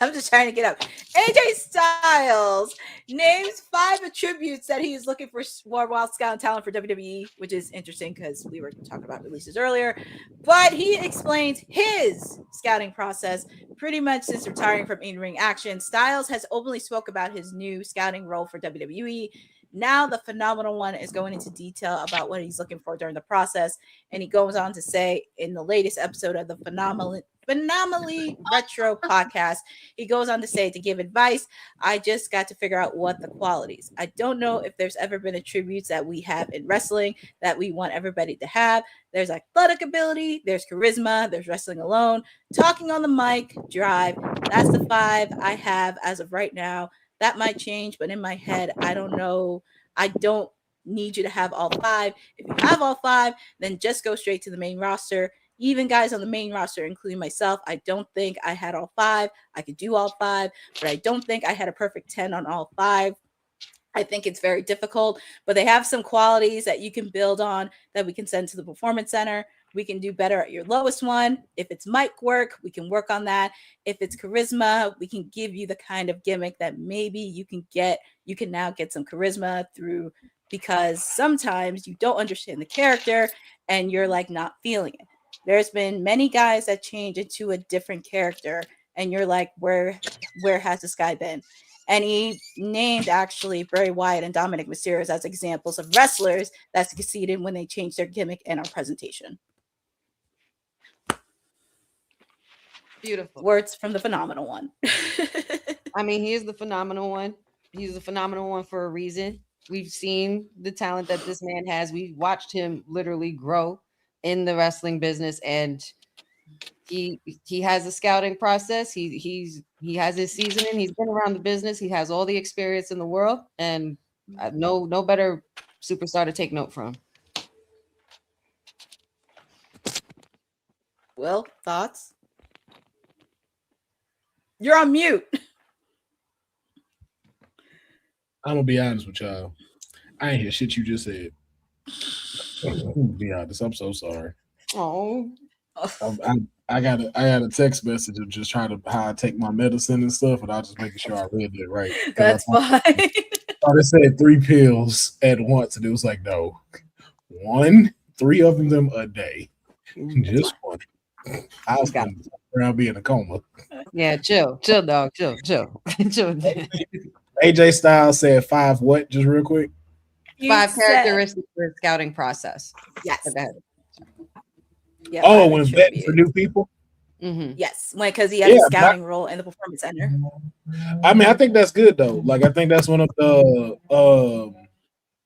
I'm just trying to get up. AJ Styles names 5 attributes that he is looking for wild scout talent for WWE, which is interesting because we were talking about releases earlier. But he explains his scouting process pretty much since retiring from in-ring action. Styles has openly spoke about his new scouting role for WWE. Now the Phenomenal One is going into detail about what he's looking for during the process. And he goes on to say in the latest episode of the Phenomenally Retro podcast, he goes on to say, to give advice, I just got to figure out what the qualities. I don't know if there's ever been attributes that we have in wrestling that we want everybody to have. There's athletic ability, there's charisma, there's wrestling alone, talking on the mic, drive. That's the 5 I have as of right now. That might change, but in my head, I don't know. I don't need you to have all 5. If you have all 5, then just go straight to the main roster. Even guys on the main roster, including myself, I don't think I had all 5. I could do all 5, but I don't think I had a perfect 10 on all 5. I think it's very difficult, but they have some qualities that you can build on that we can send to the Performance Center. We can do better at your lowest one. If it's mic work, we can work on that. If it's charisma, we can give you the kind of gimmick that maybe you can get. You can now get some charisma through, because sometimes you don't understand the character and you're like not feeling it. There's been many guys that change into a different character and you're like, where has this guy been? And he named actually Bray Wyatt and Dominic Mysterio as examples of wrestlers that succeeded when they changed their gimmick and our presentation. Beautiful. Words from the Phenomenal One. I mean, he is the Phenomenal One. He's the Phenomenal One for a reason. We've seen the talent that this man has. We watched him literally grow in the wrestling business, and he has a scouting process. He has his seasoning. He's been around the business. He has all the experience in the world, and no better superstar to take note from. Will, thoughts? You're on mute. I'm gonna be honest with y'all. I ain't hear shit you just said. I'm gonna be honest. I'm so sorry. Oh, I got a text message of just trying to how I take my medicine and stuff, and I just making sure I read it right. That's fine. I thought it said 3 pills at once, and it was like, no, 3 of them a day, just one. I was gonna around being in a coma. Yeah, chill, dog, chill. AJ Styles said 5 what? Just real quick. 5 characteristics for a scouting process. Yes. Okay. Yeah, when vetting for new people. Mm-hmm. Yes, because he has a scouting role in the Performance Center. I mean, I think that's good though. Like, I think that's one of the.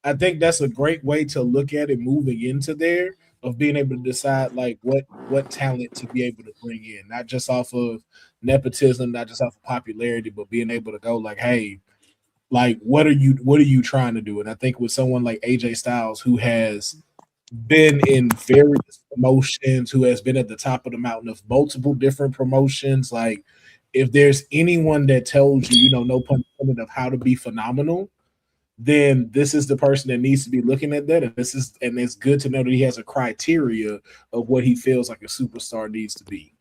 I think that's a great way to look at it moving into there, of being able to decide like what talent to be able to bring in, not just off of nepotism, not just off of popularity, but being able to go like, hey, like what are you trying to do? And I think with someone like AJ Styles, who has been in various promotions, who has been at the top of the mountain of multiple different promotions, like if there's anyone that tells you, no pun intended, of how to be phenomenal, then this is the person that needs to be looking at that. And it's good to know that he has a criteria of what he feels like a superstar needs to be.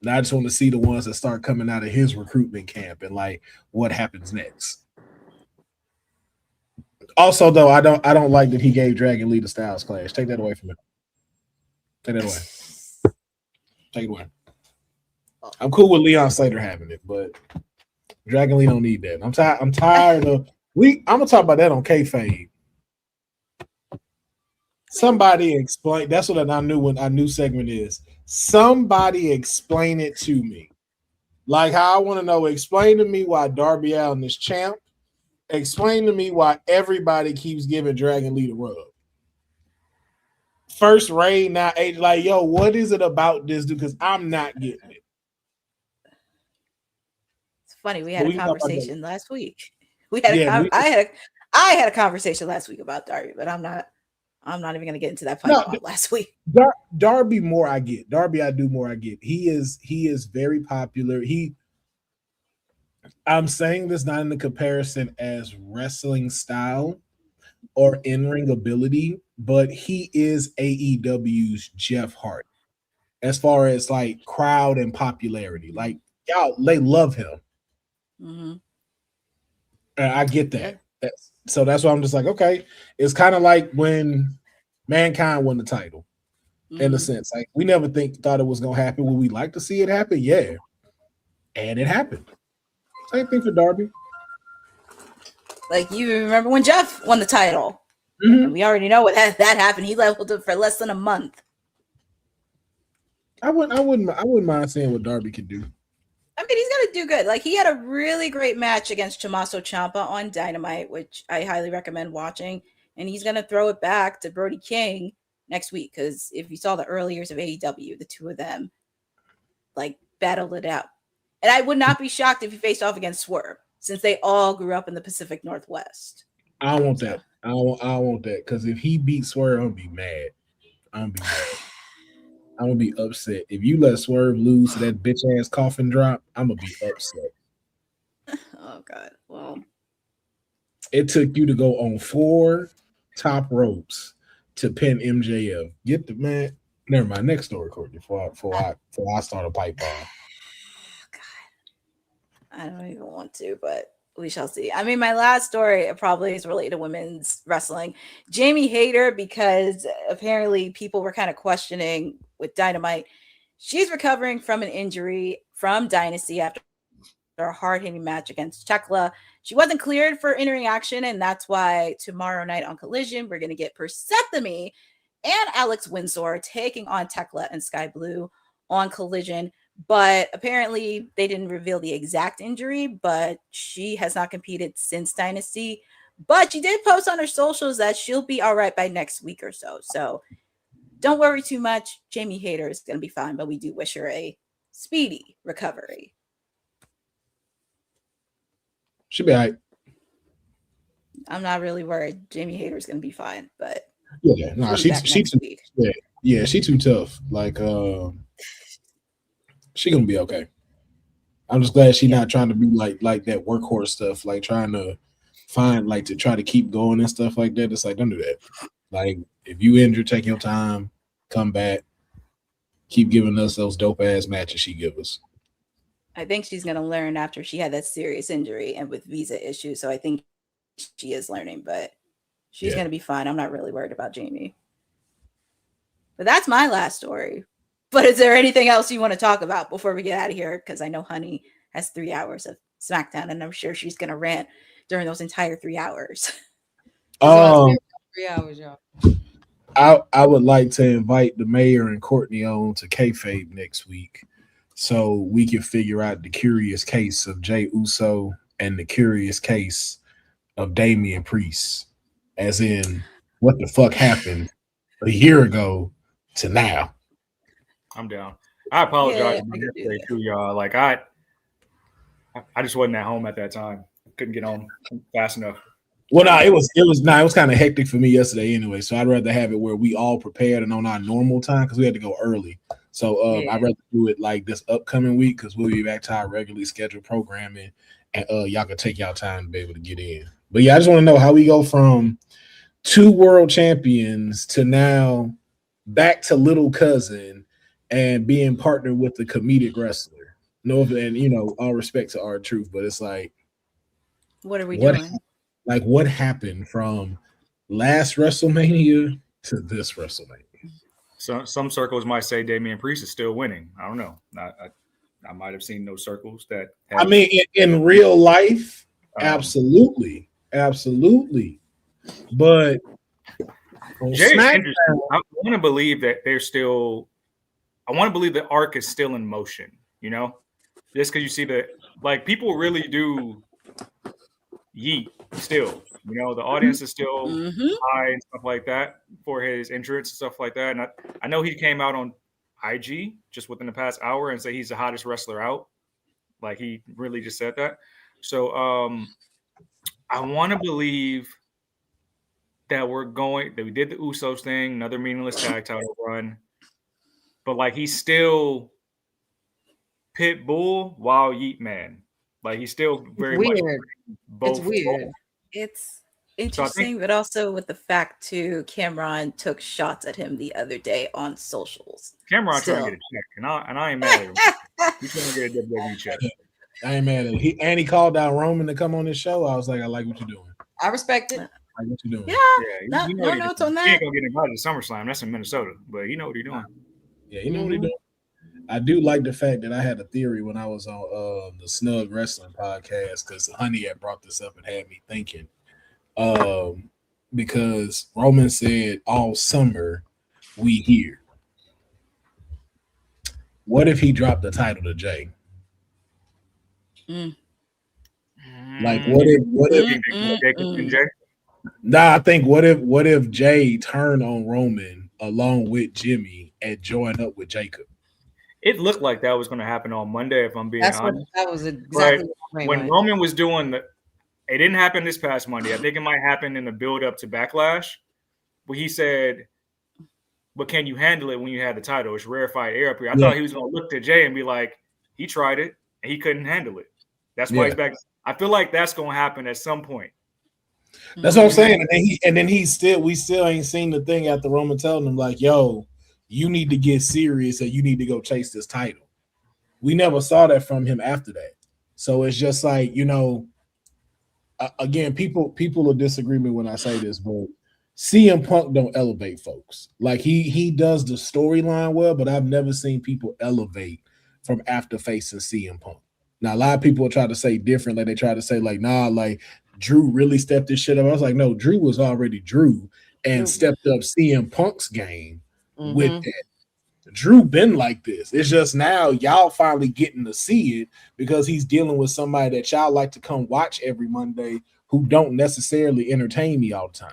Now I just want to see the ones that start coming out of his recruitment camp and like what happens next. Also, though, I don't like that he gave Dragon Lee the Styles Clash. Take that away from him. Take that away. Take it away. I'm cool with Leon Slater having it, but Dragon Lee don't need that. I'm tired of I'm gonna talk about that on kayfabe. Somebody explain. That's what I knew when our new segment is. Somebody explain it to me. Like how I want to know. Explain to me why Darby Allin is champ. Explain to me why everybody keeps giving Dragon Lee the rub. First reign, now age. Like, yo, what is it about this dude? Because I'm not getting it. It's funny. We had a conversation last week. I had a conversation last week about Darby, but I'm not even going to get into that fight last week. Darby more I get. Darby I do more I get. He is very popular. I'm saying this not in the comparison as wrestling style or in-ring ability, but he is AEW's Jeff Hardy as far as like crowd and popularity. Like, y'all, they love him. Mm-hmm. And I get that. So that's why I'm just like, okay. It's kind of like when Mankind won the title, in a sense. Like, we never thought it was going to happen. Would we like to see it happen? Yeah. And it happened. Same thing for Darby. Like, you remember when Jeff won the title? Mm-hmm. And we already know what that happened. He leveled up for less than a month. I wouldn't mind seeing what Darby could do. I mean, he's gonna do good. Like, he had a really great match against Tommaso Ciampa on Dynamite, which I highly recommend watching. And he's gonna throw it back to Brody King next week, because if you saw the early years of AEW, the two of them like battled it out. And I would not be shocked if he faced off against Swerve, since they all grew up in the Pacific Northwest. I want that. I want that, because if he beats Swerve, I'm gonna be mad. I'm gonna be upset. If you let Swerve lose to that bitch ass coffin drop, I'm gonna be upset. Oh God. Well, it took you to go on 4 top ropes to pin MJF. Get the man. Never mind. Next story, Courtney. Before I start a pipe bomb. God, I don't even want to, but we shall see. I mean, my last story probably is related to women's wrestling. Jamie Hayter, because apparently people were kind of questioning with Dynamite. She's recovering from an injury from Dynasty after a hard-hitting match against Tekla. She wasn't cleared for entering action, and that's why tomorrow night on Collision, we're going to get Persephone and Alex Windsor taking on Tekla and Sky Blue on Collision. But apparently they didn't reveal the exact injury, but she has not competed since Dynasty. But she did post on her socials that she'll be all right by next week or so. So don't worry too much. Jamie Hayter is going to be fine, but we do wish her a speedy recovery. She'll be all right. I'm not really worried. Jamie Hayter is going to be fine, but yeah, no, she too. Yeah, she too tough. Like, she gonna be okay. I'm just glad she's not trying to be like that workhorse stuff, like trying to find like to try to keep going and stuff like that. It's like, don't do that. Like, if you injured, take your time, come back, keep giving us those dope ass matches she give us. I think she's gonna learn after she had that serious injury and with visa issues. So I think she is learning, but she's gonna be fine. I'm not really worried about Jamie. But that's my last story. But is there anything else you want to talk about before we get out of here? Because I know Honey has 3 hours of SmackDown, and I'm sure she's going to rant during those entire 3 hours. 3 hours, y'all. I would like to invite the mayor and Courtney on to kayfabe next week, so we can figure out the curious case of Jey Uso and the curious case of Damian Priest, as in what the fuck happened a year ago to now. I'm down. I apologize about yesterday too, y'all. Like, I just wasn't at home at that time. Couldn't get home fast enough. Well, no, it was kind of hectic for me yesterday anyway. So I'd rather have it where we all prepared and on our normal time, because we had to go early. So I'd rather do it like this upcoming week because we'll be back to our regularly scheduled programming, and y'all can take y'all time to be able to get in. But yeah, I just want to know how we go from 2 world champions to now back to little cousin and being partnered with the comedic wrestler. No, and all respect to R-Truth, but it's like, what are we doing? Like, what happened from last WrestleMania to this WrestleMania? So some circles might say Damian Priest is still winning. I don't know. I might have seen those circles that. I mean, in real life, absolutely. But Jay is interesting. I want to believe that they're still. I want to believe the arc is still in motion. Just because you see that, like, people really do yeet still. The audience is still high and stuff like that for his entrance and stuff like that. And I know he came out on IG just within the past hour and said he's the hottest wrestler out. Like, he really just said that. So I want to believe that we did the Usos thing, another meaningless tag title run. But, like, he's still Pit Bull while Yeet Man. Like, he's still very much both. It's weird. It's interesting, but also with the fact too, Cameron took shots at him the other day on socials. Cameron trying to get a check, and I ain't mad at him. He's trying to get a WWE check. I ain't mad at him. He called down Roman to come on his show. I was like, I like what you're doing. I respect it. I like what you're doing. Yeah, no notes on that. He ain't gonna get invited to SummerSlam. That's in Minnesota, but you know what he's doing. Yeah, you know what he's doing. I do like the fact that I had a theory when I was on the Snug Wrestling podcast, because Honey had brought this up and had me thinking. Because Roman said all summer we here. What if he dropped the title to Jay? Like, what if Jay? Nah, I think what if Jay turned on Roman along with Jimmy and joined up with Jacob? It looked like that was going to happen on Monday, if I'm being honest. That was exactly when Roman was doing it didn't happen this past Monday. I think it might happen in the build up to Backlash, where he said, "But can you handle it when you had the title? It's rarefied air up here." I thought he was going to look to Jay and be like, "He tried it and he couldn't handle it. That's why he's back." I feel like that's going to happen at some point. That's what I'm saying. And then we still ain't seen the thing after Roman telling him, like, "Yo, you need to get serious and you need to go chase this title." We never saw that from him after that. So it's just like, again, people will disagree me when I say this, but CM Punk don't elevate folks. Like, he does the storyline well, but I've never seen people elevate from after facing CM Punk. Now, a lot of people try to say different. Like, they try to say, like, nah, like, Drew really stepped this shit up. I was like, no, Drew was already Drew and stepped up CM Punk's game with that. Drew been like this. It's just now y'all finally getting to see it because he's dealing with somebody that y'all like to come watch every Monday who don't necessarily entertain me all the time.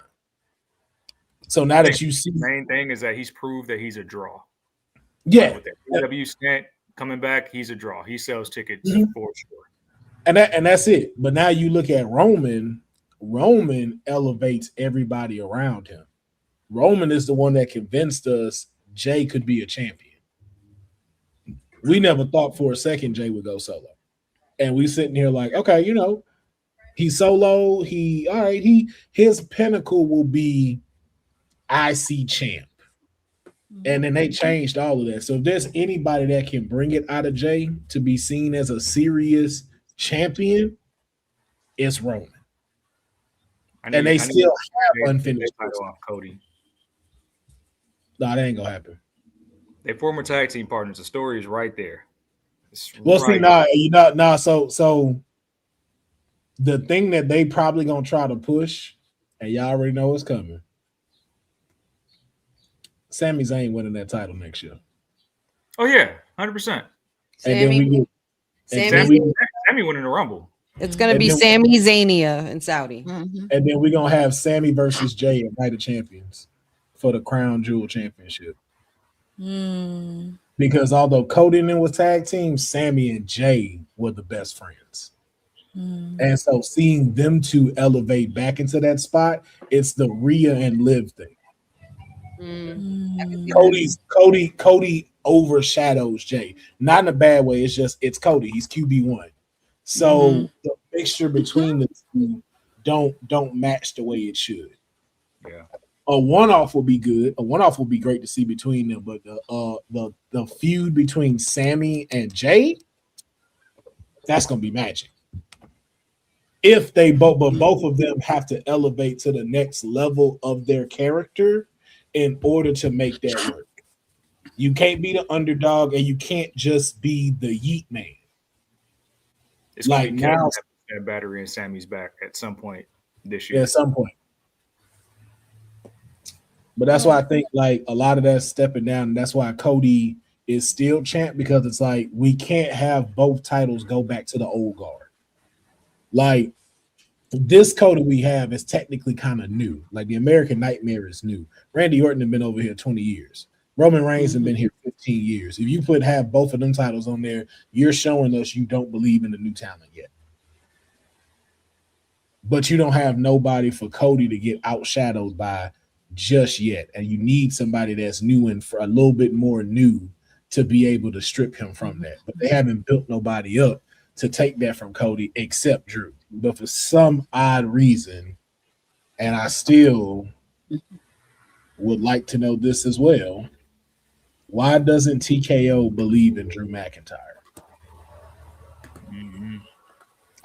So now that you see, the main thing is that he's proved that he's a draw. Yeah, with the W stint coming back, he's a draw. He sells tickets for sure. And that's it. But now you look at Roman. Roman elevates everybody around him. Roman is the one that convinced us Jay could be a champion. We never thought for a second Jay would go solo. And we sitting here like, okay, he's solo. His pinnacle will be IC champ. And then they changed all of that. So if there's anybody that can bring it out of Jay to be seen as a serious champion, it's Roman. And they still have unfinished on Cody. No, that ain't gonna happen. They former tag team partners. The story is right there. So the thing that they probably gonna try to push, and y'all already know what's coming. Sami Zayn winning that title next year. Oh yeah, 100%. Sammy winning the Rumble. It's gonna be Sami Zania in Saudi, and then we're gonna have Sammy versus Jay at Night of Champions for the Crown Jewel Championship. Because although Cody and them was tag team, Sammy and Jay were the best friends. And so seeing them two elevate back into that spot, it's the Rhea and Liv thing. Cody overshadows Jay. Not in a bad way. It's just it's Cody. He's QB1. So the mixture between the two don't match the way it should. Yeah. A one-off will be good. A one-off will be great to see between them, but the feud between Sammy and Jay, that's gonna be magic. If they both, but both of them have to elevate to the next level of their character in order to make that work. You can't be the underdog, and you can't just be the yeet man. It's like going to now, that battery in Sammy's back at some point this yeah, year. at some point. But that's why I think like a lot of that's stepping down, and that's why Cody is still champ, because it's like we can't have both titles go back to the old guard. Like this Cody we have is technically kind of new. Like the American Nightmare is new. Randy Orton has been over here 20 years. Roman Reigns has been here 15 years. If you have both of them titles on there, you're showing us you don't believe in the new talent yet. But you don't have nobody for Cody to get outshadowed by just yet. And you need somebody that's new and for a little bit more new to be able to strip him from that. But they haven't built nobody up to take that from Cody except Drew. But for some odd reason, and I still would like to know this as well, why doesn't TKO believe in Drew McIntyre?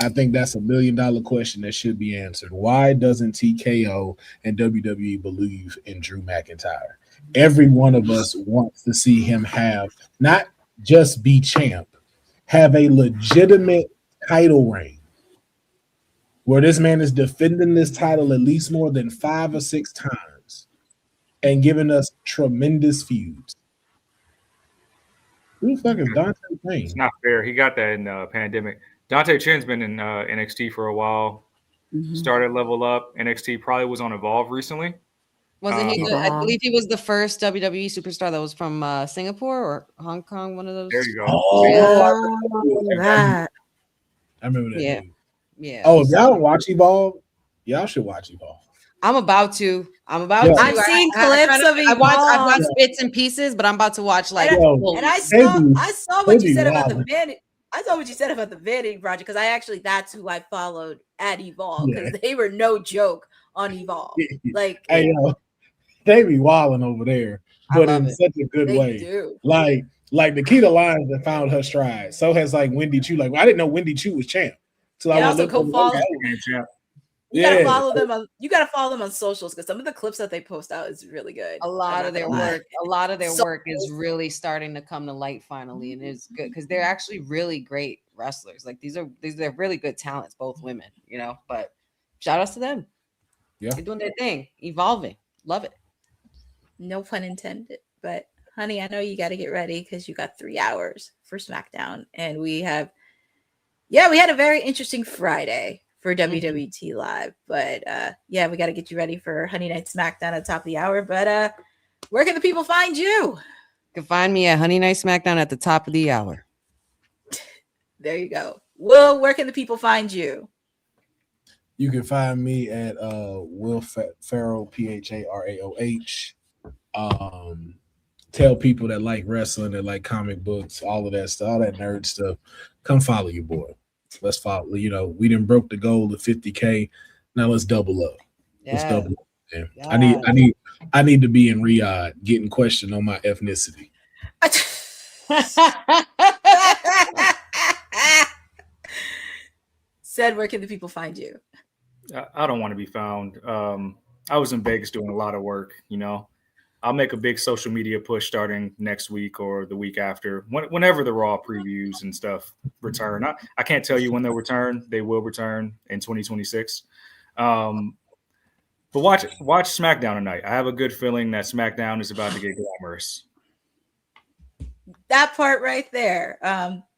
I think that's $1 million question that should be answered. Why doesn't TKO and WWE believe in Drew McIntyre? Every one of us wants to see him have not just be champ, have a legitimate title reign where this man is defending this title at least more than 5 or 6 times and giving us tremendous feuds. Who the fuck is Dante Payne? It's not fair. He got that in the pandemic. Dante Chen's been in NXT for a while. Started Level Up. NXT probably was on Evolve recently. Wasn't he? I believe he was the first WWE superstar that was from Singapore or Hong Kong. One of those. There you go. I remember that. Yeah, dude. yeah. Oh, if y'all don't watch Evolve, y'all should watch Evolve. I'm about to. Yeah. To. I've seen clips of I've watched Evolve. bits and pieces, but I'm about to watch like. And I saw what you said about the vanity. I saw what you said about the vanity project because that's who I followed at Evolve because they were no joke on Evolve. Like, hey, they be wilding over there, but in such a good way. Do. Like Nikita Lyons that found her stride. So has like Wendy Chu. Like, I didn't know Wendy Chu was champ. So I also go follow. You gotta follow them on. You gotta follow them on socials because some of the clips that they post out is really good. A lot of their work is really starting to come to light finally, and it's good because they're actually really great wrestlers. Like they're really good talents, both women, you know. But shout outs to them. Yeah, they're doing their thing, evolving. Love it. No pun intended. But honey, I know you got to get ready because you got 3 hours for SmackDown, and we had a very interesting Friday for WWT Live, but we got to get you ready for Honey Night SmackDown at the top of the hour. But where can the people find you? You can find me at Honey Night SmackDown at the top of the hour. There you go. Will, where can the people find you? You can find me at Will Farrell, PHARAOH. Tell people that like wrestling, that like comic books, all of that stuff, all that nerd stuff. Come follow your boy. Let's follow. You know, we didn't broke the goal of 50K. Now let's double up. Let's double up. Man. Yeah. I need to be in Riyadh getting questioned on my ethnicity. Said, where can the people find you? I don't want to be found. I was in Vegas doing a lot of work. You know, I'll make a big social media push starting next week or the week after, whenever the Raw previews and stuff return. I can't tell you when they'll return. They will return in 2026. But watch SmackDown tonight. I have a good feeling that SmackDown is about to get glamorous. That part right there.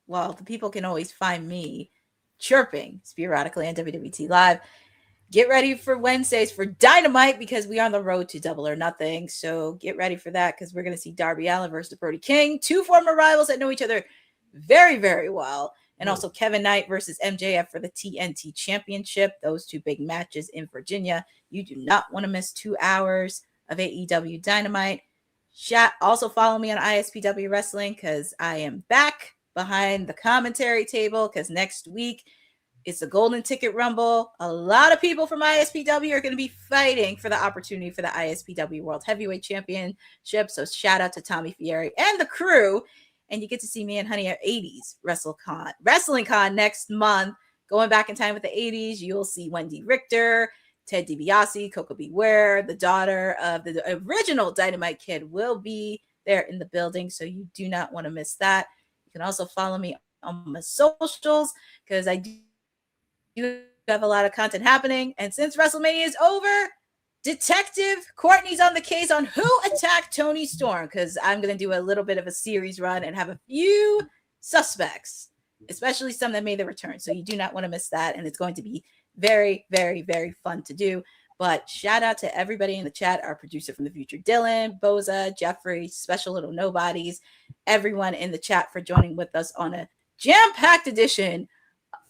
Well, the people can always find me chirping sporadically on WWT Live. Get ready for Wednesdays for Dynamite because we are on the road to Double or Nothing. So get ready for that because we're going to see Darby Allin versus Brody King, 2 former rivals that know each other very, very well. And also Kevin Knight versus MJF for the TNT Championship. Those 2 big matches in Virginia. You do not want to miss 2 hours of AEW Dynamite. Also follow me on ISPW Wrestling because I am back behind the commentary table because next week it's the Golden Ticket Rumble. A lot of people from ISPW are going to be fighting for the opportunity for the ISPW World Heavyweight Championship. So shout out to Tommy Fieri and the crew. And you get to see me and Honey at 80s Wrestling Con next month. Going back in time with the 80s, you'll see Wendy Richter, Ted DiBiase, Coco Beware, the daughter of the original Dynamite Kid will be there in the building. So you do not want to miss that. You can also follow me on my socials because I do have a lot of content happening. And since WrestleMania is over, Detective Courtney's on the case on who attacked Tony Storm because I'm going to do a little bit of a series run and have a few suspects, especially some that made the return. So you do not want to miss that. And it's going to be very, very, very fun to do. But shout out to everybody in the chat, our producer from the future, Dylan, Boza, Jeffrey, Special Little Nobodies, everyone in the chat for joining with us on a jam-packed edition,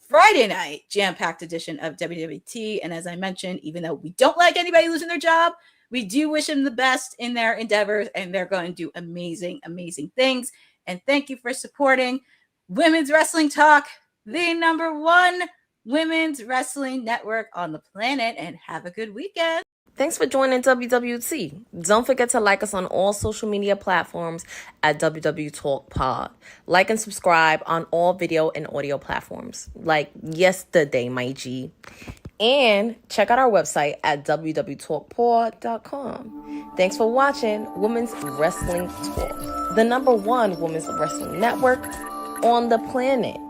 Friday night jam-packed edition of WWT. And as I mentioned, even though we don't like anybody losing their job, we do wish them the best in their endeavors, and they're going to do amazing, amazing things. And thank you for supporting Women's Wrestling Talk, the #1 women's wrestling network on the planet, and have a good weekend. Thanks for joining WWT. Don't forget to like us on all social media platforms at WW Talk Pod. Like and subscribe on all video and audio platforms, like yesterday, my G. And check out our website at www.talkpod.com. Thanks for watching Women's Wrestling Talk, the #1 women's wrestling network on the planet.